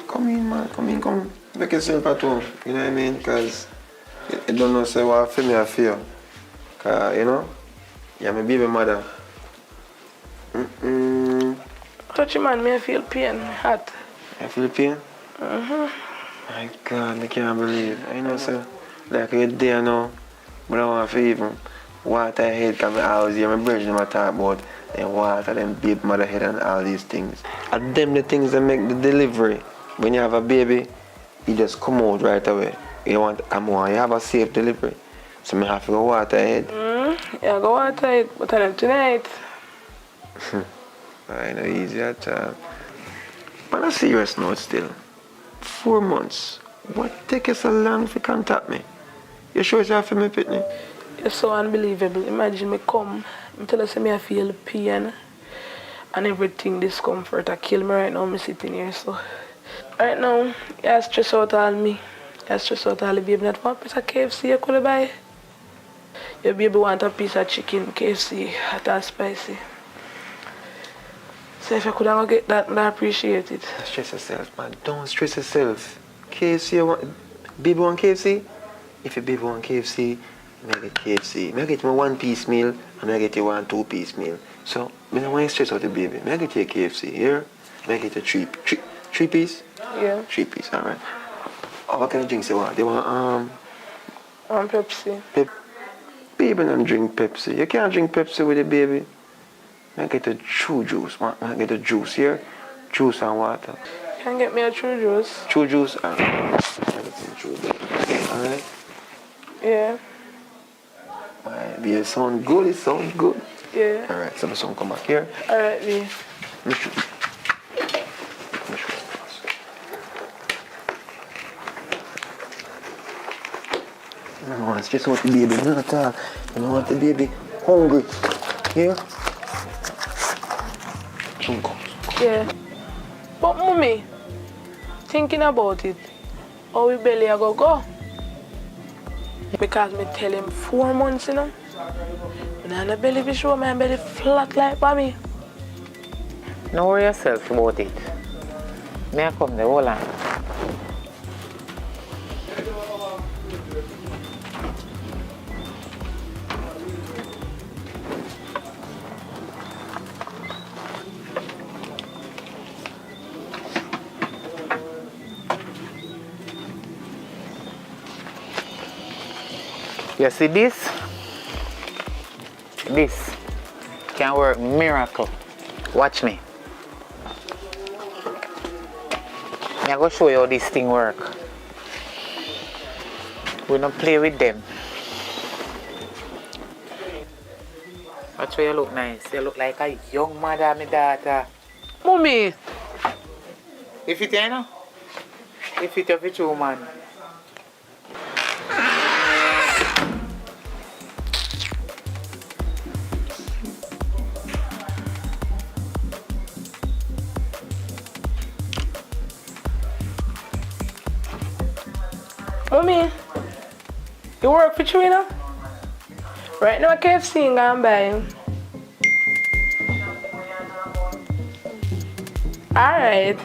Come in, man. Come. Make yourself at home. You know what I mean? Because you don't know say what for me I feel. Because, you know, you're my baby mother. Touch him, man, me I feel pain, hot. You feel pain? My God, I can't believe. I know, sir. Like you're there now, but I want to even water your head because I always hear my brethren talk about them water, them baby mother head and all these things. And them the things that make the delivery. When you have a baby, you just come out right away. You want to come on, you have a safe delivery. So I have to go water your head. Yeah, go water it, but I'm tonight. I know easy at all. But on a serious note still, 4 months. What take you so long to contact me? You sure it's for me, Pitney? It's so unbelievable. Imagine me come, I tell us me I feel pain and everything discomfort. I kill me right now, I'm sitting here. So right now, you stress out all me. You stress out all the baby. Not one piece of KFC you could buy. Your baby want a piece of chicken, KFC, hot and spicy. So if I could go get that, I appreciate it. Don't stress yourself, man. Don't stress yourself. KFC, you want, baby want KFC? If your baby want KFC, I get KFC. I get my 1-piece meal and I get you 1 2-piece meal. So, I don't want you to stress out the baby. I get you a KFC here. I get you 3 piece? Yeah. 3 piece, alright. Oh, what kind of drinks you want? They want Pepsi. Baby don't drink Pepsi. You can't drink Pepsi with the baby. I get a true juice. I get a juice here. Juice and water. Can get me a true juice? True juice and true juice. Alright? Yeah. Alright, it sound good, it sounds good. Yeah. Alright, so the song come back here. Alright, B. No, it's just what the baby not at all. You don't want the baby hungry. Yeah? Yeah. But mommy, thinking about it, how we belly a go? Because me tell him 4 months, you know. When I have belly show, my belly flat like mommy. Don't worry yourself about it. May I come there, hold on. You see this? This can work miracle. Watch me. I'm going to show you how this thing work. We don't play with them. Watch how you look nice. You look like a young mother, my daughter. Mommy! If it you know? If it of it, man. Mommy, you work for you, you know? Right now, KFC and I'm buying. Alright.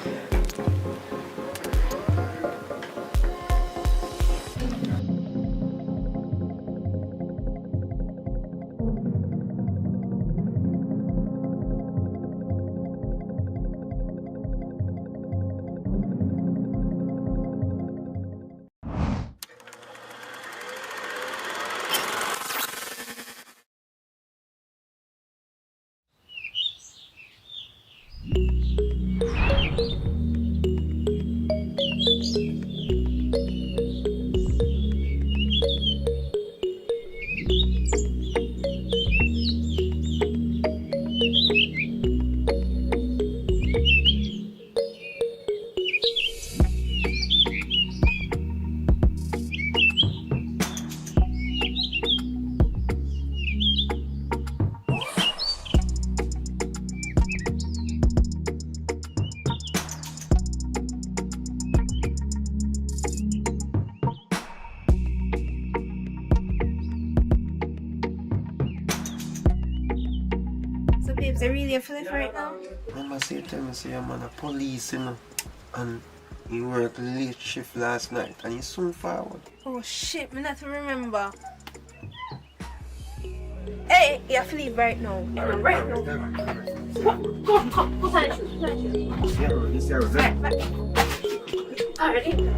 So really a flip right now? Remember, say, tell me, say, I'm a police, you know, and he worked late shift last night, and he's soon forward. Oh shit, me not remember. Hey, you have to leave right now. Right now. Come, put on your shoes, put on your shoes. Yeah, right. Already?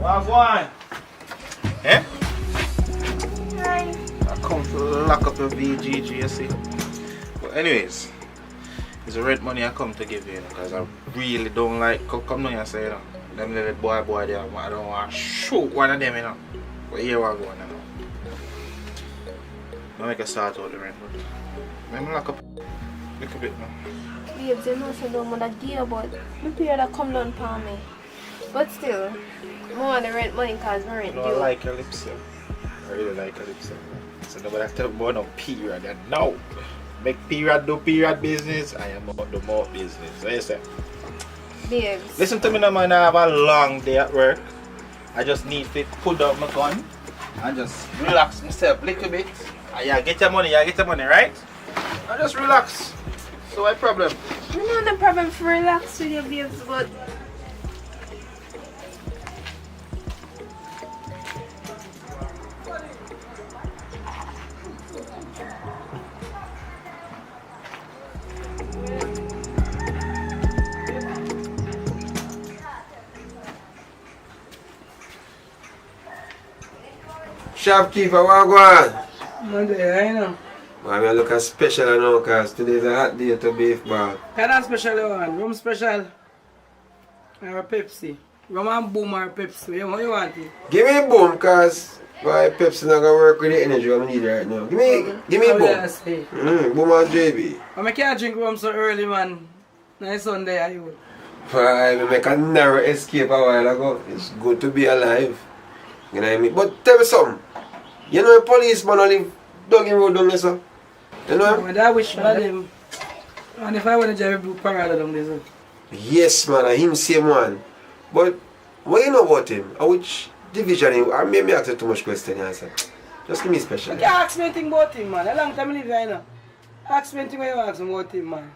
Wagwan! Eh? Hi. I come to lock up your VGG, you see. But anyways, it's the rent money I come to give you, because I really don't like, come down here and say, you know, them little boy there, I don't want to shoot one of them, you know. But here we go, you know. Don't make a start out the rent, but let me lock up a little bit now. Babes, you know so don't want to deal, but me pay that come down for me. But still, I want the rent money because my rent I don't like your lips, yeah. I really like your lips, yeah. So nobody tell me about no period, and no. Make period do period business, I am about the more business. So you say? Babes. Listen to me now, man. I have a long day at work. I just need to put down my gun and just relax myself a little bit. And you get your money, right? And just relax. So what problem? I don't have no problem for relax with your babes, but Shopkeeper, what go on? Monday, I know. Man, I look as special now because today's a hot day to beef bar. Kind of special one. Rum special. Or Pepsi. Rum and boom or Pepsi. What you want it? Give me boom because my Pepsi not gonna work with the energy I need right now. Give me boom. Boom and JB. I can't drink rum so early, man. Nice Sunday, I would. I make a narrow escape a while ago. It's good to be alive. You know what I mean? But tell me something. You know a policeman only live Duggan Road down there, sir? You know him? I wish one of them. And if I want to drive blue parallel down there, sir. Yes, man, I him same one. But what you know about him? Which division him? I maybe ask you too much question here, sir. Just give me special. You can't ask me anything about him, man. A long time I live here, you know. Ask me anything when you ask me about him, man.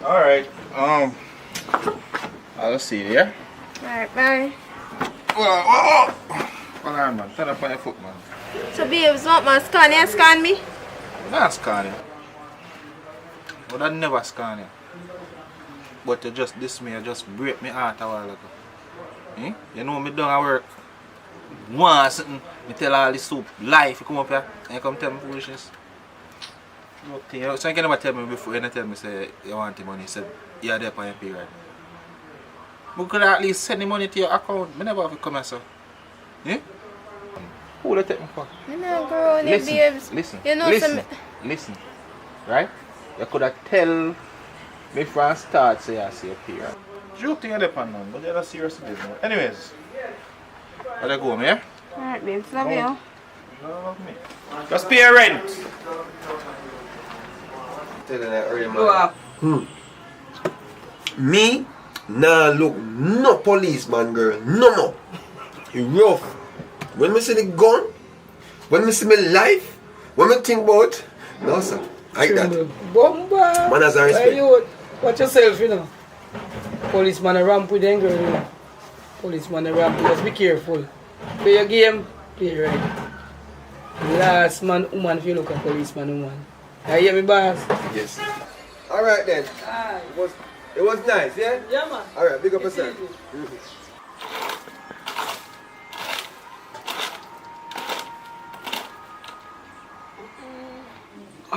Alright, I'll see you, yeah? alright, bye. Hold on, man. Turn up on your foot, man. So babes, what man, scan you scan me? I'm not scanning. But I never scan you. But you just diss me, you just break me heart a while ago. Eh? You know me done at work. Want something, me tell all this soup life, you come up here and you come tell me foolishness. Okay, so you can never tell me before, you never tell me say you want the money, you said you're there for your period. We could at least send the money to your account. I never have to come here, sir. Eh? Who will you take me for? I'm not growing it, babes. You know Listen. Right? You could have tell me from start say I see a period. Joke thing you depend on, but you're not serious business. Anyways, I'll go home, yeah? Alright, babes, love you. Love me. Just pay your rent. Tell you that early, man. Me? Nah, look, no policeman, girl. No. You rough. When me see the gun, when me see my life, when me think about, no, sir. Like that. Bomba! Man has a respect. You watch yourself, you know. Policeman a ramp with them, girl, you know. Policeman a ramp, just be careful. Play your game, play right. Last man, woman, if you look at policeman, woman. You hear me, boss? Yes. Alright then. It was nice, yeah? Yeah, man. Alright, big up yourself.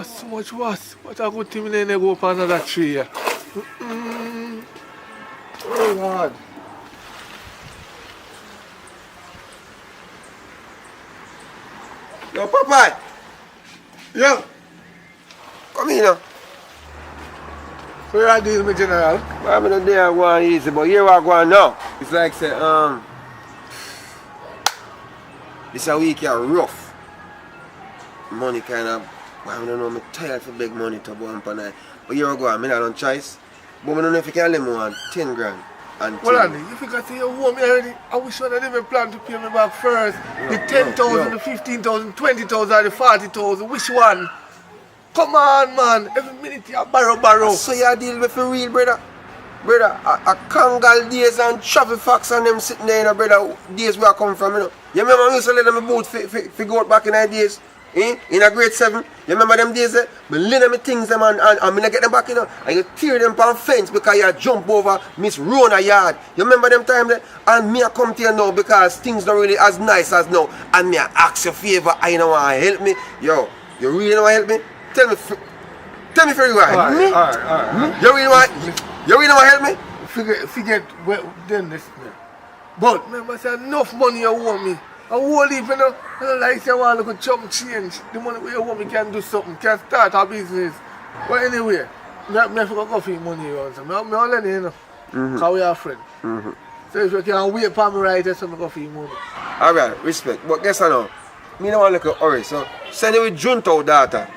So much worse. What a good thing they go up another tree here. Oh, God. Yo, Papa! Yeah. Come here now. So you are dealing with General? I'm not there going easy, but here we going now. It's like say, this a week here rough. Money kind of, I don't know, I'm tired for big money to go on per night. But here we go, I'm not on choice. But I don't know if you can lend me one 10 grand. And Well, Andy, if you got to your home already, I wish you had even planned to pay me back first. The 10,000, the 15,000, 20,000, or the 40,000. Which one? Come on, man. Every minute you borrow. So you deal with for real, brother. Brother, a Kangal days and travel facts and them sitting there, you know, brother, days where I come from, you know. You remember I used to let them boat for go out back in the days? In a grade 7, you remember them days there? I lend them things them and I get them back, you know, and you tear them on fence because you jump over Miss Rona yard. You remember them time there? And me I come to you now because things not really as nice as now. And me I ask you a favor, I know want to help me. Yo, you really know want to help me? Tell me for you why. Alright. You really want to help me? Forget them this. But remember, say enough money you owe me. I won't even know. I don't like say I want to look at chump change. The money we owe me can do something, can start a business. But anyway, I forgot go for money around. So I lend you, you know. Because we are friends. So if you can wait for me right here, so I go for money. Alright, respect. But guess what now? Me don't want to look at hurry, so send it with Junto data.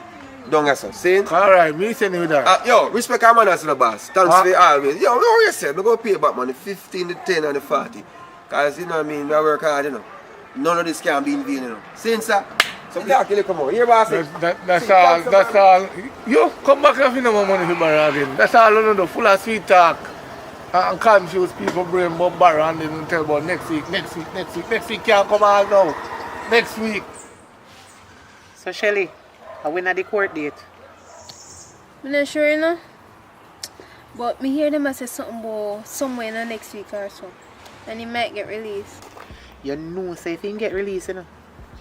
Don't get so. See? Alright, me send it with that. Yo, respect our man as the boss. Thanks for always. Yo, what you say? I go pay back money 15, the 10 and the 40. Because you know what I mean, I work hard, you know. None of this can be in vain, you know. See, sir? So talk till you come out. Here, boss. That's all. You come back if you know my money for borrow again. That's all you know, full of sweet talk. And confuse people brain about borrow and then tell about next week can't come out now. Next week. So Shelly, I win at the court date. I'm not sure, you know. But me hear them say something about somewhere in the next week or so. And he might get released. You know, say if you can get released, you know,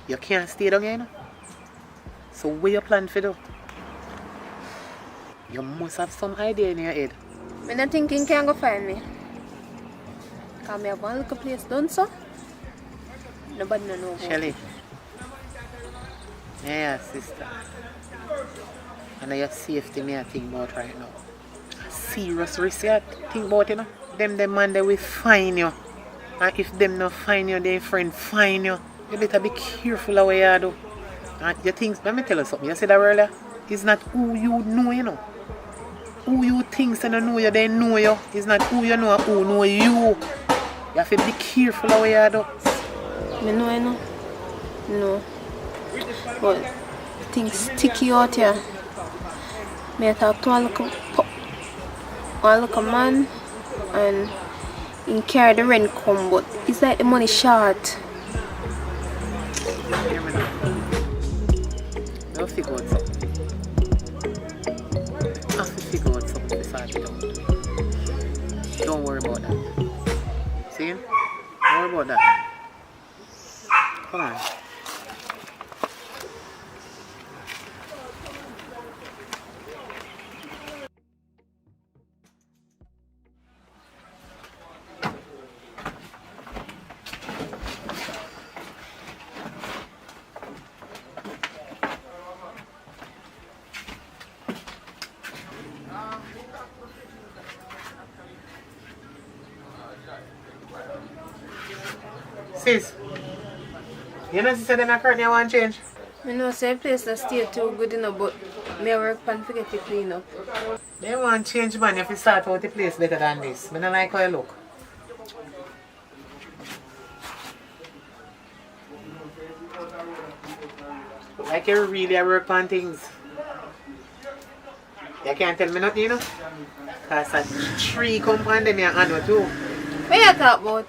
you can't stay down here, you know. So what you plan for do? You must have some idea in your head. I'm not thinking can go find me. Because I have one little place done so. Nobody know about Shelly. it. Yeah, sister. I know your safety me I think about right now. Serious risk you think about, you know. Them man they will find you. And if them not find you, their friend find you. You better be careful of what you do. And you think, let me tell you something, you said that earlier, it's not who you know, you know. Who you think they don't know you, they know you. It's not who you know, who know you. You have to be careful of what you do. I know, I know. No. But things sticky out here. I talk to one little man and he carry the rent come, but it's like the money short. I'll figure out something. I'll figure out something to sort it out. Don't worry about that. See? Don't worry about that. Come on. Sis, you know she said in a curtain you want to change? I know say place that stay too good enough, but me work pan forget to clean up. They want to change man if you start out the place better than this. I don't like how you look. Like you really work on things. You can't tell me nothing, you know? Because a tree come on them you handle too. What you talk about?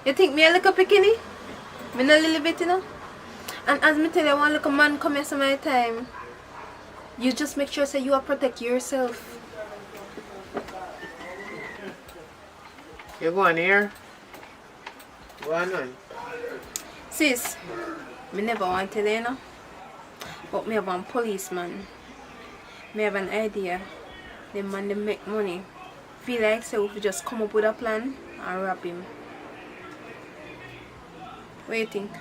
You think me a little bikini? Me not a little bit, you know? And as me tell you, one little man come here some of the time. You just make sure say you are protect yourself. You going here? Go on. Sis, me never want to tell you, you know? But me have one policeman. Me have an idea. The man they make money. Feel like so if we just come up with a plan and rob him. What do you think?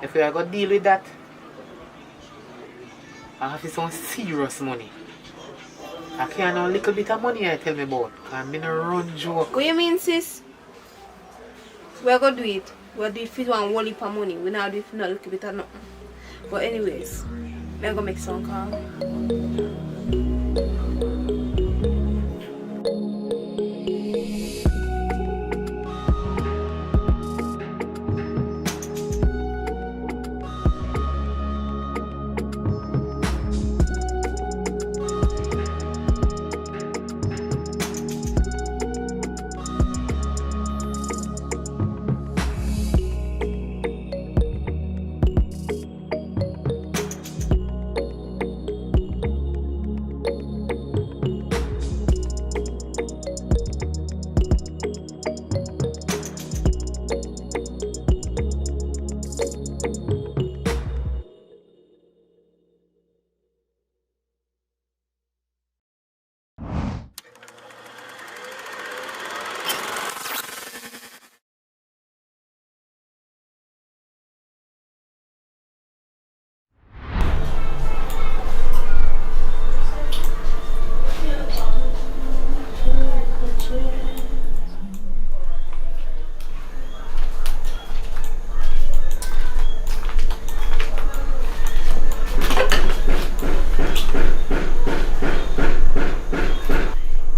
If we are going to deal with that, I have some serious money. I can't know a little bit of money I tell me about. Because I'm in a run joke. What you mean, sis? We're going to do it. We'll do it for one whole heap of money. We're not doing it for a little bit of nothing. But anyways, we're going to make some call.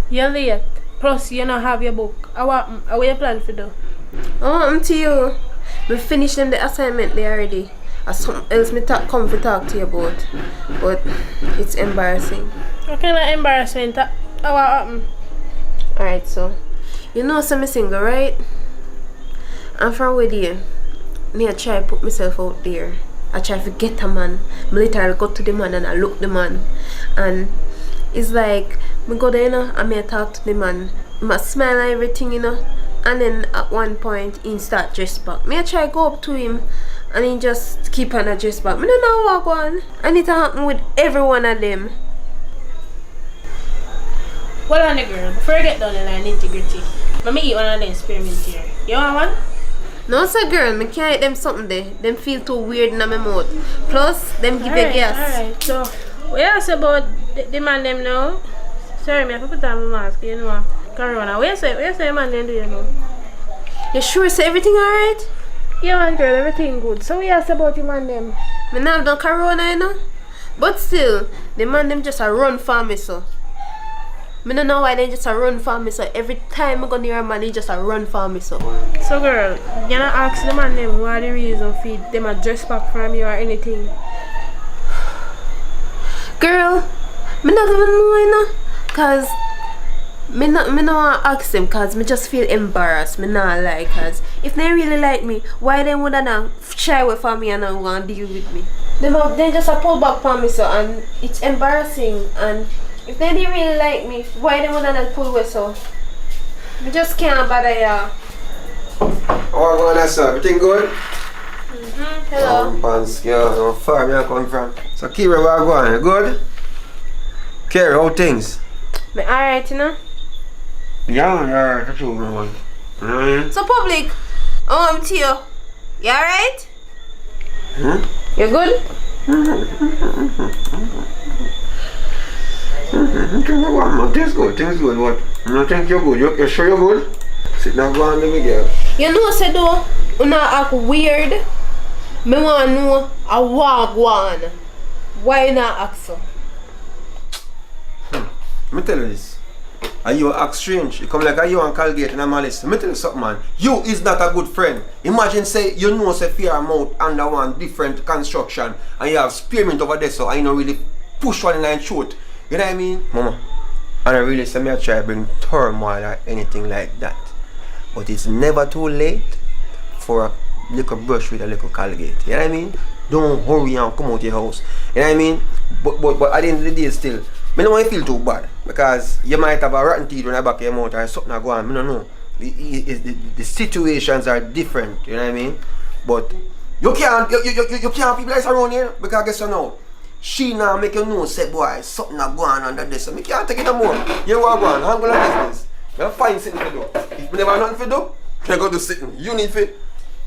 You're late. Plus, you don't have your book. How you plan for do? Oh, to you. We finished them the assignment there already. Or something else me come to talk to you about. But it's embarrassing. What kind of embarrassment? How happened? Alright, so you know I'm single, right? And from with you, me I try to put myself out there. I try to get a man. I literally go to the man and I look the man. And it's like me go there, you know, and me talk to the man. I smile and everything, you know. And then at one point he start dress back. Me I try to go up to him and he just keep on a dress back. Me don't know what go on. And it happen with every one of them. Well on the girl, before I get down the line integrity, let me eat one of them experiment here. You want one? No, sir, girl, I can't eat them something there. Them feel too weird in my mouth. Plus, them give a gas. Alright, so what you ask about the man them now? Sorry, me I have to put on my mask, you know. Corona. What you say man them do, you know? You sure say everything alright? Yeah, man, girl, everything good. So what you ask about the man them? Me not have done corona, you know. But still, the man them just a run for me, so. Me don't know why they just a run for me, so every time I go near a man, they just a run for me, so. So girl, you not ask the man them what the reason for them a dress back from you or anything? Girl, me not even know, you know. Cause me not want to ask them cause me just feel embarrassed. Me not like cause if they really like me, why they would not shy away from me and not want to deal with me? They just a pull back from me, so, and it's embarrassing. And if they didn't really like me, why they would not pull away, so? Me just can't bother ya. Oh, go on, that's everything good? Hello. Pants, yeah, how far me I come from? So Kira, where you going? You good? Kira, how things? Me alright, you know? Yeah, alright, that's all I want. So public, I want to you. You alright? You good? Things good, what? I think you're good. You sure you're good? Sit down, go on, let me get. You know, say though, you not act weird. Me want to know a wagwan. Why not act so? Let me tell you this. Are you act strange? You come like are you and Colgate and I'm Alice. Let me tell you something, man. You is not a good friend. Imagine say you know say fear amount under one different construction and you have spearmint over there so I know really push one in and shoot. You know what I mean? Mama. And I really say me I try to bring turmoil or anything like that. But it's never too late for a little brush with a little Colgate. You know what I mean? Don't hurry and come out of your house. You know what I mean? But at the end of the day still, I don't want to feel too bad because you might have a rotten teeth when I back your mouth or something go on. I don't know. The situations are different, you know what I mean? But you can't people like around here because guess you know. She now make you know say boy something go on under this. So I can't take it no more. You want to go on, handle on business. You find something to do. If you never have nothing to do, you go to sitting. You need to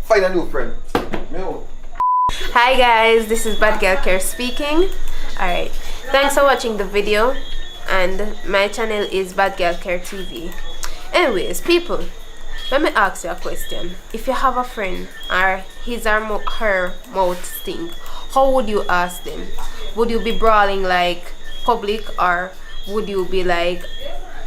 find a new friend. Hi guys, this is Bad Girl Care speaking. Alright, thanks for watching the video, and my channel is Bad Girl Care TV. Anyways, people, let me ask you a question. If you have a friend or his or her mouth stink, how would you ask them? Would you be brawling like public, or would you be like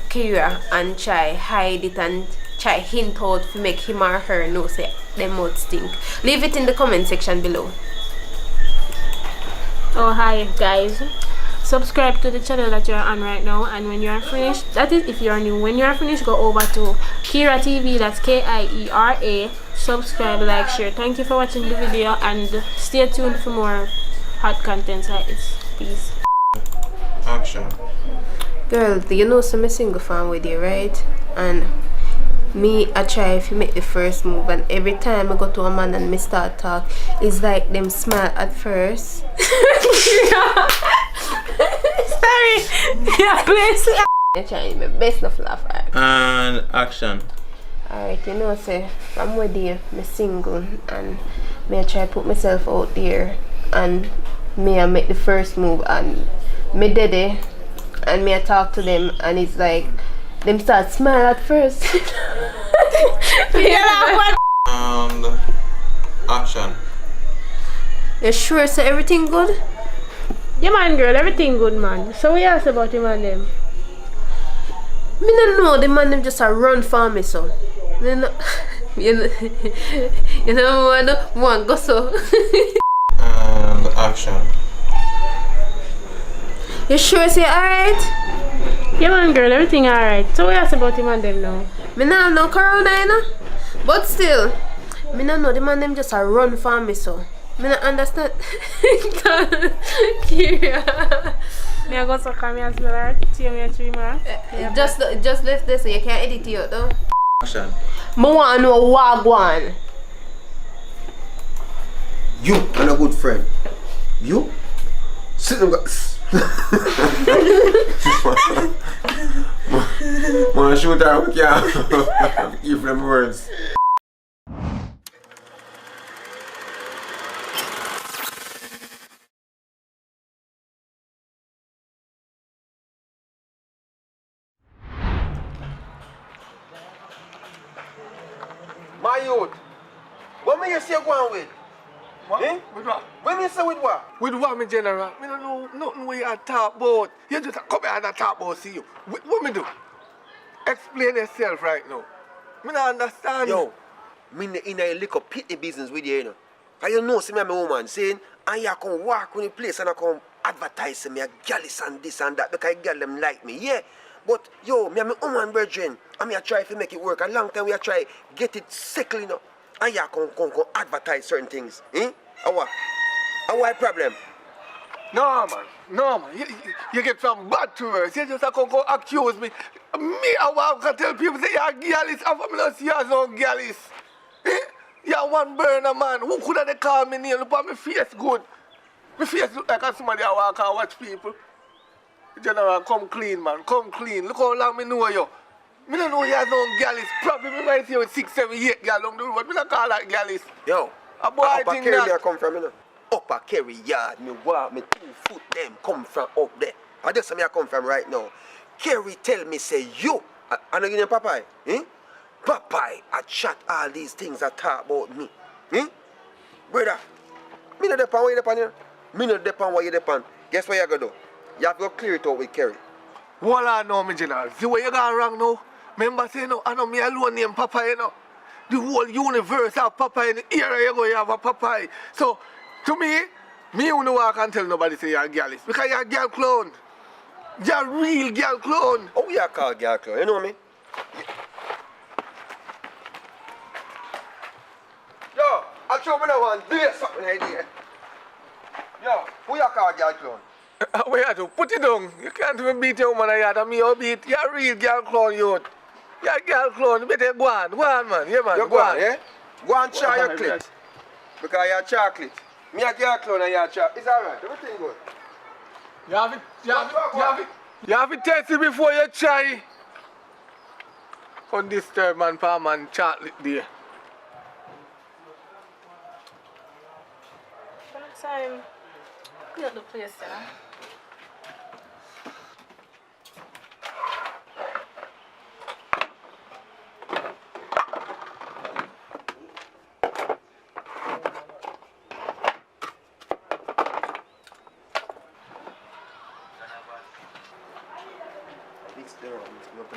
Kira and try hide it and try hint out to make him or her know say them mouth stink? Leave it in the comment section below. Oh hi guys, subscribe to the channel that you're on right now, and when you're finished, that is if you're new, when you're finished go over to Kira TV, that's Kiera. Subscribe, like, share. Thank you for watching the video, and stay tuned for more hot contents like this. Peace. Action. Girl, you know some single fan with you, right? And me, I try if you make the first move, and every time I go to a man and me start talk, it's like them smile at first. Sorry. Yeah, please. I'm trying my best not to laugh at. And action. Alright, you know, say from with you, me single, and me I try put myself out there, and me I make the first move, and me daddy, and me I talk to them, and it's like them start smile at first. And action. You sure say everything good? Yeah man girl, everything good man. So what you ask about him and them? Me don't know, the man them just a run for me so. Me no, you know one go so. And action. You sure say alright? Yeah man girl, everything alright. So what you ask about him and them now? Me nah know corona you know. But still, me don't know the man them just a run for me so. Me not understand. Kira. Me I go suck on me and smell her. See me a tree man. Just left this so you can't edit it out though. Action. Me want to know what one. You and a good friend. You? Sit them guys. Man, shoot her, we can't keep them words. My youth, what may you say go on with? What? Eh? With what? When you say with what? With what, me general? Me don't know nothing where you talk about. You just come here and talk about see you. What me do? Explain yourself right now. Me not understand. Yo, me in a little pity business with you, you know. And you know, see me and my woman saying, and you come walk on the place and I come advertise me a gallus and this and that because girl them like me, yeah. But yo, me and my woman brethren, and me a try to make it work. A long time we a try get it settled, you know. And you come advertise certain things, eh? What problem? No man, no man. You get some bad to us. You just come accuse me. Me, I want to tell people say you're gallus. I'm from the see as no gallus. Eh? You're one burner man. Who could have call me name? Look at my face good. My face look like somebody I walk and watch people. General, come clean man, come clean. Look how long me know you. Me don't know you as no gallus. Probably me might see you 6, 7, 8 gal on the road. Me don't call that gallus. Yo, a boy Upper thing Kerry that. me I come from, you know. Upper Kerry yard, me walk, me 2 foot them come from up there. And that's where I come from right now. Kerry tell me say you, I know you name Popeye, eh? Popeye, I chat all these things that talk about me, eh? Brother, me no depend where you depend here. Me no depend where you depend. Guess what you gotta do? You have to go clear it out with Kerry. Well, I know me general. See where you gone wrong now? Remember say no, I know me alone name Popeye, you know. The whole universe have Popeye in the area you go, you have a Popeye. So, to me, you know I can't tell nobody say you're a gallus. Because you're a girl clone. You're a real girl clone. Oh, you call girl clone, you know me? Yo, I'll show me that one. Do you something idea? Yo, who you call girl clone? Where you do? Put it down. You can't even beat your woman yard and me or beat. You're a real girl clone, youth. You're a girl clone. You better go on, man. Yeah, man. You go on, yeah? Go and try your clit. Because you're chocolate. Me a girl clone and you're chocolate. It's alright. Everything good. You have to test it before you try. On this third man, palm and chocolate there. Next time, clean up the place, yeah. Mix them one, mix me up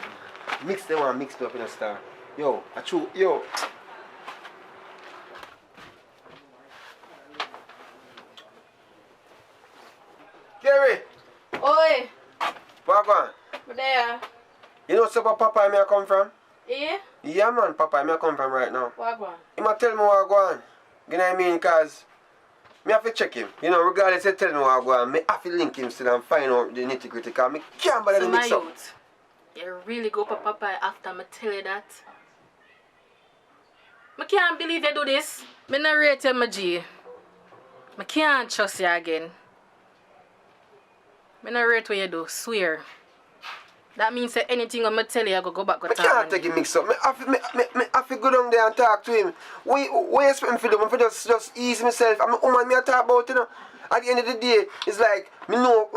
in mix them one, mix me up in a star. Yo, I chew, yo. Gary! Oi! Papa, What there? you know where Papa may come from? Yeah? Yeah man, Papa may come from right now. What one? He might tell me what I go on. You know what I mean? Cause me have to check him. You know, regardless of telling me what I go on, me have to link him still and find out the nitty gritty. Cause me can't bother So to my mix up. youth, you really go for Papa after me tell you that? I can't believe you do this. I not rate you, my G. I can't trust you again. I not rate what you do, swear. That means that anything I'm tell you, I go back with I can't take him mix up. Me have to go down there and talk to him. What you expect me to do? I'm just ease myself. I'm a woman me I talk about, you know. At the end of the day, it's like, me know,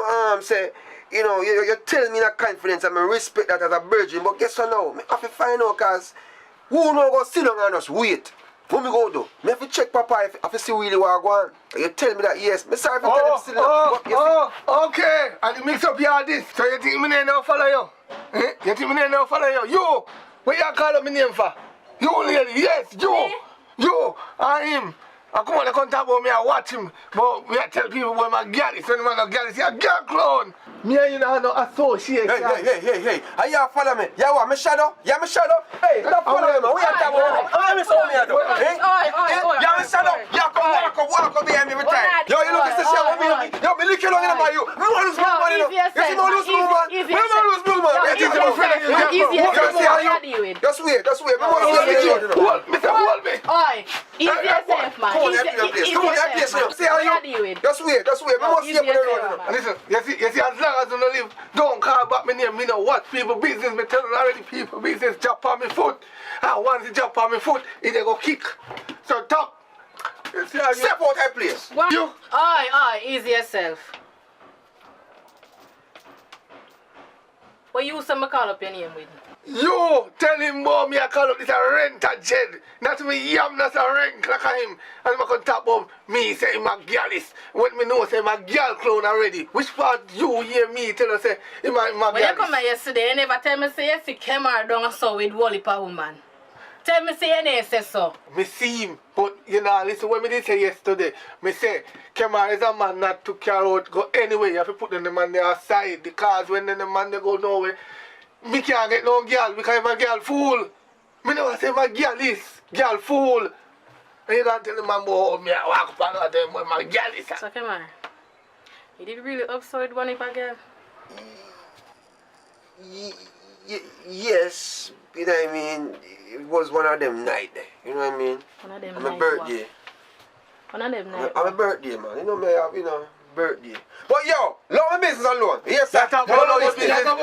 say, you know, you tell me that confidence and I respect that as a virgin. But guess what now? Me have to find out because who know go sit down and just wait. What me go do? Me have to check Papa if I see really what I go on. You tell me that yes. Me sorry for telling him sit down. Okay. And you mix up your this. So you think me name now follow you? Eh? You think me name now follow you? You! What you call up my name for? You lady, yes, you! Me? You! And him. I come on, I come talk about me, I watch him. But me I tell people when my girl is, when man a girl is, a girl clown. Me and you know no association. Hey. Are you follow me? You want me shadow? You me shadow? Hey, don't follow me, man. What you talking about? I'm so me do. You me shadow? You come walk up behind me every time. Yo, you look at the shadow me. Yo, me look along in by you. Me want lose blue man, you know. You see me lose blue man? Me want lose blue man. You see my friend? Just wait. Me want to see you. Hold me, hold me. Oi, easy yourself, man. Come on, come on, see how you. Just wait. Me want to see you on the road. Listen, you see, as long as you don't live, don't call back my name. Me know what people business. Me tell you already, people business jump on my foot. And once you jump on my foot, it they go kick. So top. Step out that place. What? You. Oi, easy yourself. What you say me call up your name with? You tell him more me I call up this a rent a jed. Not me yam not a rent like him. And I can talk about me say him a girl is. When me know say him a girl clown already. Which part you hear me tell us say him a girl is? When you come here yesterday, you never tell me say you see Kemar down so with Wally pa woman. Tell me say you never say so. Me see him, but you know, listen what me did say yesterday. Me say, Kemar is a man not to carry out, go anywhere. You have to put the man there aside because when the man they go nowhere, me can't get no girl because I'm a girl fool. Me never say my girl is girl fool. And you can't tell the man about me I walk up and them when my girl is. So Kemar, you did really upside one if a girl? Yes, you know what I mean? It was one of them night, you know what I mean? One of them on night my birthday. One of them night. On my birthday, man. You know me have, birthday. But yo, love my business alone. Yes, sir. That's about business. One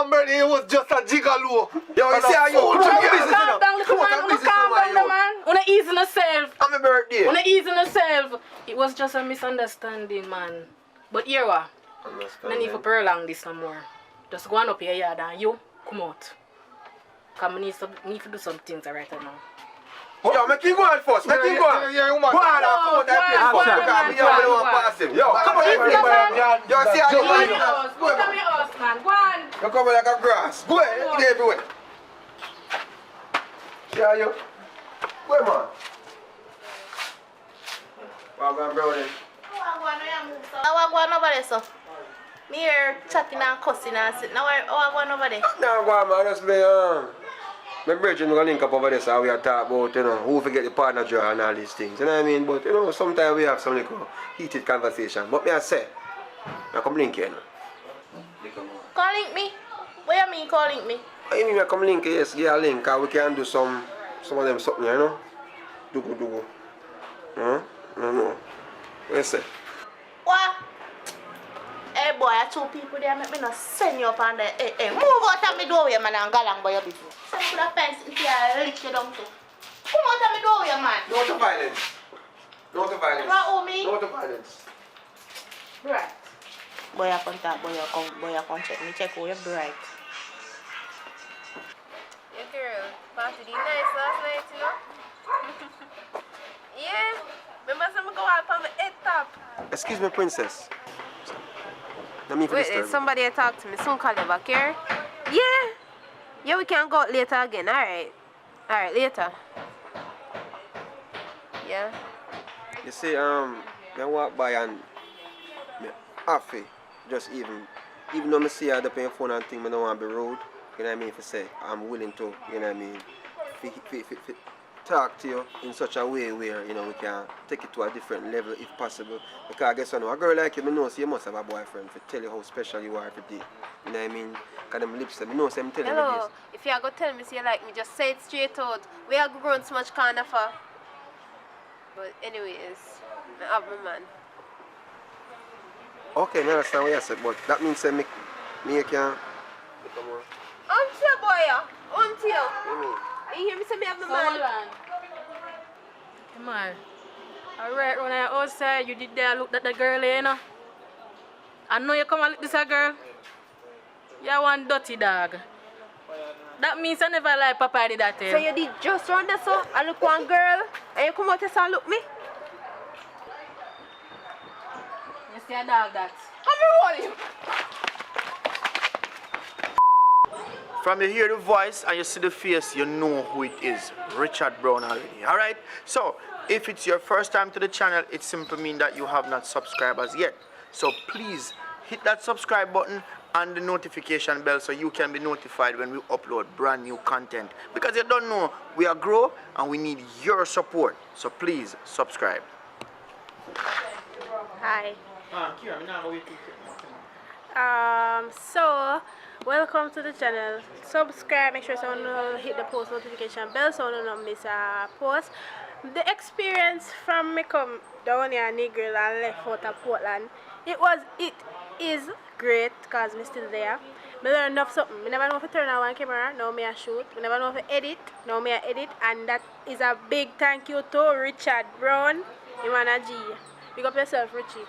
birthday, it was just a gigolo. Yo, you see how you calm down, little man. Calm down, the man. Wanna ease on yourself. On my birthday. Wanna ease on yourself. It was just a misunderstanding, man. But here what? No need to prolong this no more. Just go on up your yard and you come out. Because I need to do some things right now. Yo, make him go on first. Make him go on. Yeah, go on and come out that place first. Because me don't want to pass him. Yo, come on. Yo, see how you want to Go to your house, man. Go on. You come like a grass. Go ahead. Get everywhere. See how you? Go ahead, man. Well, I'm brother. I want to go over there, so. Me here chatting and cussing and sitting. Now I want over there. No, go on, man. Honestly, my brethren will link up over there, so we are talking about, who forget the partner draw and all these things. You know what I mean? But, sometimes we have some little heated conversation. But me I say, I come link here now. Call link me? What you mean call link me? I mean I come link here, yes, get a link, because we can do some of them something, you know? Do. No. What you say? What? Hey boy, I two people there make me not send you up on the move out of my doorway, man, and go along by your business. Send me the fence if you lick you down too. Come out of my doorway, man. No to violence. No to violence. What owe me? No to violence. Right. Boy, I come talk, boy, I come check me, check who you're bright. Yeah, girl, party did nice last night, you know? Yeah, remember some go out on the head top. Excuse me, princess. Let me Wait, somebody talk to me. Soon call you back here. Yeah. Yeah, we can go out later again. Alright. Alright, later. Yeah. You see, I walk by and me happy. Just even though I see her up on your phone and think I don't want to be rude, you know what I mean, if I say I'm willing to, you know what I mean, talk to you in such a way where, you know, we can take it to a different level if possible. Because I guess I know a girl like you, I know so you must have a boyfriend to tell you how special you are every day. You know what I mean? Because them lips, I know so I'm telling you Hello. this. If you are going to tell me say you like me, just say it straight out. We are grown so much kind of for. But anyways, I have my man. Okay, I understand what you said, but that means that me can become more. Until boy, until. You mean? You hear me say me have my man? Come on. Alright, when I outside, you did there look at the girl, you know. I know you come and look this a girl. You're one dirty dog. That means I never like Papa did that. So you did just run there so I look one girl and you come out here and look me? You see a dog that. Come here, roll you. From you hear the voice and you see the face, you know who it is. Richard Brown already. Alright? So, if it's your first time to the channel, it simply means that you have not subscribed as yet. So please hit that subscribe button and the notification bell so you can be notified when we upload brand new content. Because you don't know, we are grow and we need your support. So please subscribe. Hi. So welcome to the channel. Subscribe, make sure someone hit the post notification bell so you don't miss a post. The experience from me come down here in Negril and left out of Portland, it is great because I'm still there. I learned enough something. I never know if I turn on one camera, now I shoot. I never know if I edit, now I edit. And that is a big thank you to Richard Brown, Imana G. Big up yourself, Richie.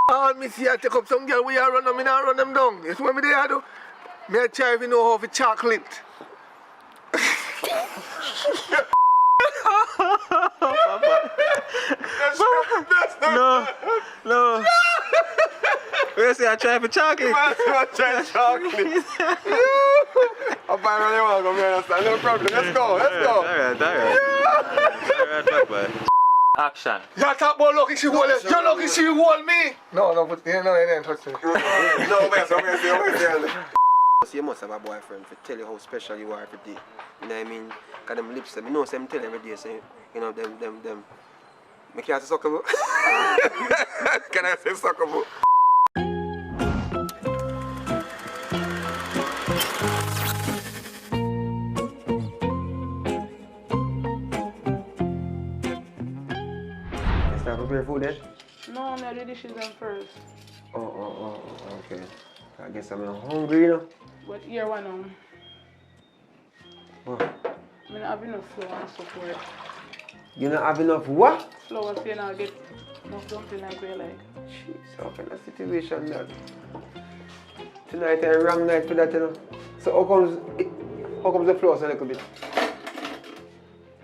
All me see I take up some girl, we are run them, me not run them down. You see what me there do? Me a try if you know how to chocolate. No. Where say I try for chocolate? I try chocolate. I'm fine when you want to go, me understand. No problem. Let's go. Alright. Alright, bye. Action. You talk about lucky she hold it. You lucky she hold me. No, but you didn't touch me. No, wait. So you must have a boyfriend to tell you how special you are every day. You know what I mean? Because them lips, I know some tell every day, say, you know, them. I can't say sucker about. Can I say sucker about? You start prepare food then? No, I'm not the dishes them first. Oh, okay. I guess I'm hungry, you know. But here one What? I don't have enough flour and support. You don't have enough what? Flour so you not get enough dumpling like we like. Jeez, how kind of situation that? Tonight a wrong night for that, you know. So how comes the flour so a little bit?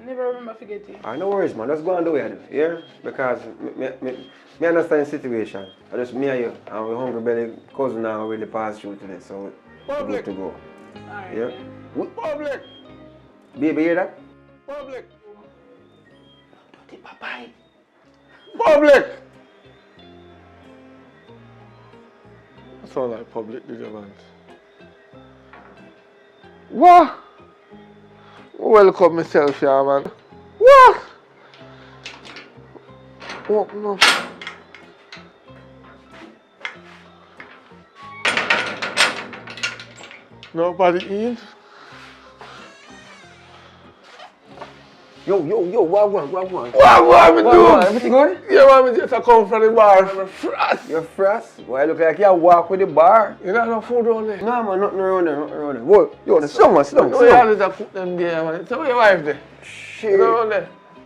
I never remember forgetting. No worries, man. Just go on the way, yeah? Because me understand the situation. I just me and you, and we hungry belly cousin now really passed through today, so we're good to go. Alright. Yeah? Public. Baby, hear that? Public. Bye-bye. Public. That sound like public, did you, man? What? Welcome myself here, man. What? Open up. Nobody in? Yo, what? What me do? Everything good? Yeah, man, me just come from the bar. I'm frost. You're frost? Why look like you walk with the bar? You don't have no food around there? No, man, nothing around there. Whoa, yo, sit down. No, you have to cook them there, man. Tell me your wife there.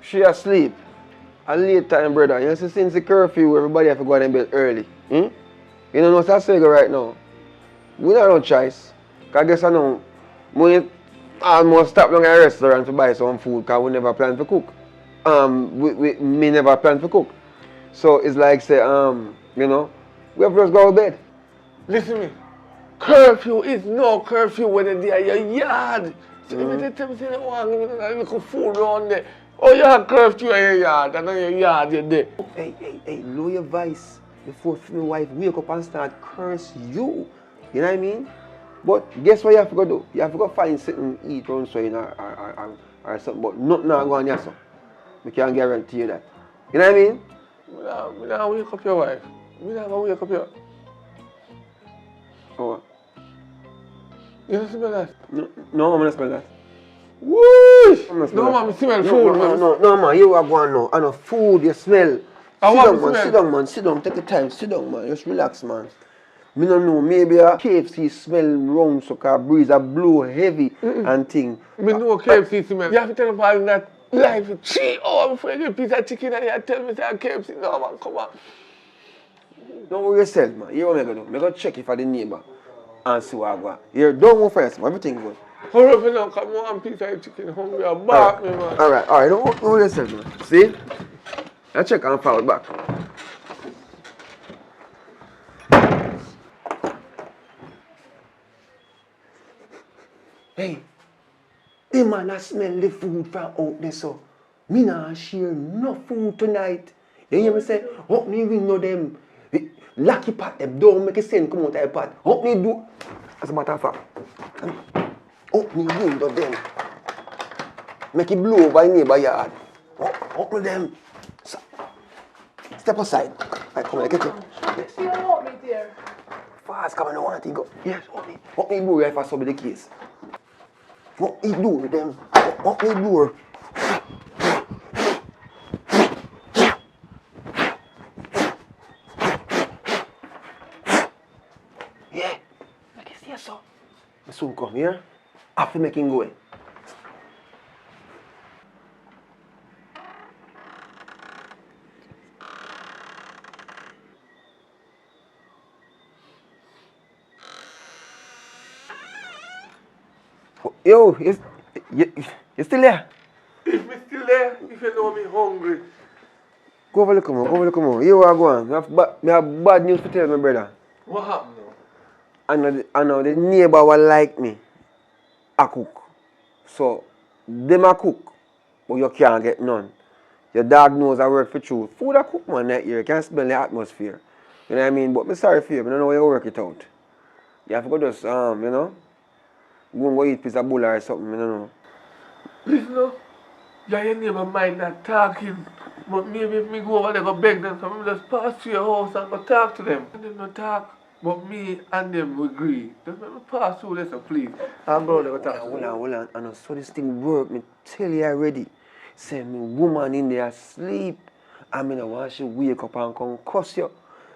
She asleep. A late time, brother. You see, since the curfew, everybody have to go to bed early. You know what's that saying right now? We don't have no choice. Because I guess I know, we almost stop down at a restaurant to buy some food because we never plan to cook. Me never plan to cook. So it's like say, you know, we have to just go to bed. Listen me. Curfew is no curfew when you're there in your yard. So if you tell me say you want to give me a little food around there, oh you have curfew in your yard, and in your yard you're there. Hey, lower your voice before my wife wake up and start curse you. You know what I mean? But guess what you have to go do? You have to go find something to eat around so you know, or something, but nothing not going on so. I can't guarantee you that. You know what I mean? Me not wake up your wife. Me not gonna wake up your... Oh. You don't smell that? No, I'm not smell that. Whoosh! No, man, me smell food, man. No, man, you are going now. I know food, you smell. Sit down, man. Sit down, take your time. Sit down, man. Just relax, man. Me don't know, maybe a KFC smell round so car breeze a blow heavy and thing. Me know KFC smell. You have to tell them all that life for 3 hours before you get a piece of chicken and you tell me say KFC. No, man, come on. Don't worry yourself, man. Here what I'm going to do. I'm going to check if I the neighbor and see what I got. Here, don't go first, man. Everything good. Hurry up now, come on, piece of chicken hungry and bark me, man. Alright, don't worry yourself, man. See? I check and forward back. Hey, man, I smell the food from out there, so me not share no food tonight. You hear me say, help me ring no them. Lucky pot them, don't make a sense come out of the pot. Help me do, as a matter of fact, help me ring no them. Make it blow over neighbor yard. Help me them. So, step aside. Right, come on, get you. Yes. You help me there. Fast, come on, I don't want to go. Yes, help me do if I saw the case. What me do with them? What me do? Yeah. Make it see so. I soon come here. After making go. Yo, you still there? If me still there, if you know me hungry. Go over look more. You are going. I have bad news to tell my brother. What happened now? I know the neighbor will like me. I cook. So, them a cook, but you can't get none. Your dog knows I work for truth. Food I cook, man, that year. You can't smell the atmosphere. You know what I mean? But I'm sorry for you. I don't know how you work it out. You have to go just, you know, go and go eat a piece of bull or something, you know. Listen up. Your neighbor mind not talking. But maybe if me go over there go beg them, so I just pass through your house and go talk to them. And them not talk. But me and them agree. Just let me pass through this, please. I'm going to go talk to them. Hold on. I know so this thing work. Me tell you already. Say me woman in there sleep. I mean I want she wake up and come cuss you.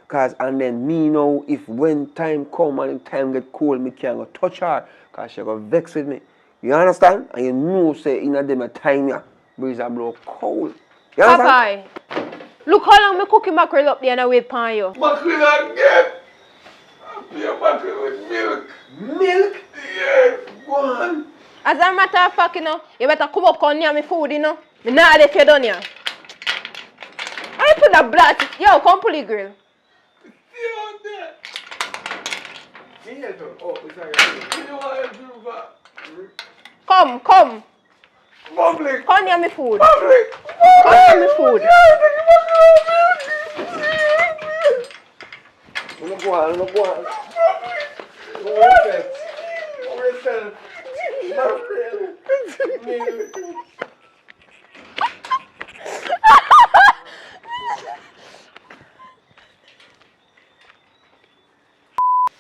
Cause and then me know if when time come and time get cold, me can't go touch her. Cause she go vex with me. You understand? And you know say in a them a time ya breeze a blow cold. You understand? Papa, look how long me cooking mackerel up there and I wait upon you. Mackerel again? Your mackerel with milk. Milk? Yeah, go on. As a matter of fact, you know, you better come up on near me food, you know. Me not if you done here. I put the blood. Yo, come pull the grill. Come. Public. Come near me food. Public. Come near me food. Go on.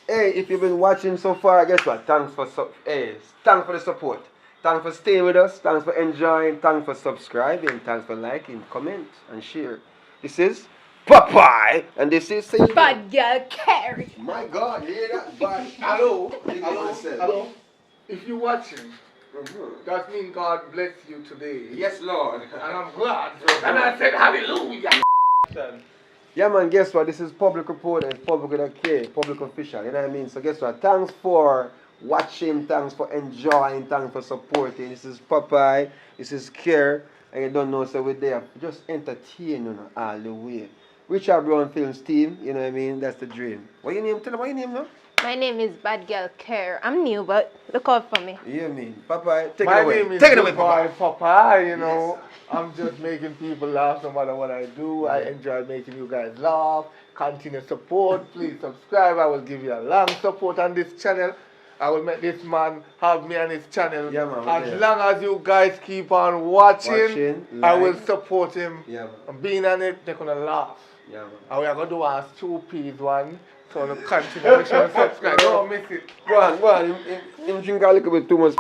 Hey, if you've been watching so far, guess what? Thanks for the support. Thanks for staying with us. Thanks for enjoying. Thanks for subscribing. Thanks for liking, comment, and share. This is Popeye, and this is Bad Girl Carrie. My God, you hear that? Bad. Hello. If you're watching, that means God bless you today. Yes, Lord. And I'm glad. And I said hallelujah. Yeah, man, guess what? This is Public Report and Public with a K, Public Official, you know what I mean? So guess what? Thanks for watching, thanks for enjoying, thanks for supporting. This is Popeye, this is Care, and you don't know, so we're there. Just entertain you know, all the way. Richard Brown Films team, you know what I mean? That's the dream. What your name? Tell them what your name now? My name is Bad Girl Care. I'm new, but look out for me. Yeah, mean. Papa, take My it away. name is Take it away, Papa. Papa, you know. I'm just making people laugh no matter what I do. I enjoy making you guys laugh. Continue support. Please subscribe. I will give you a long support on this channel. I will make this man have me on his channel. Yeah, man, as long as you guys keep on watching, I will like. support him. Yeah, man. And being on it, they're going to laugh. Yeah, man. And we are going to do a 2 piece one. So I'm continue. Make sure you subscribe. Don't miss it. Go on. Him drink a little bit too much.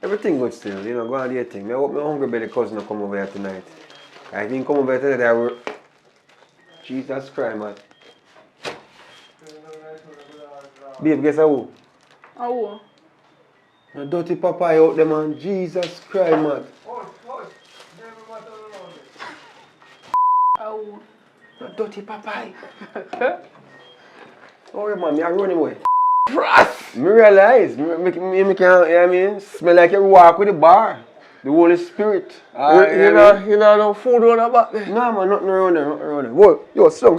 Everything good still, you know, go on do your thing. I hope my hungry belly cousin will come over here tonight. I think come over here today, I will... Jesus Christ, man. Babe, guess who? Who? The dirty papaya out there, man. Jesus Christ, man. Who? The dirty papaya. Oh, yeah, man, I run him away. Me realize, me can, you know what I mean? Smell like you walk with the bar. The Holy Spirit. You know no food on the back there? No, man, nothing around there, Whoa, yo, son.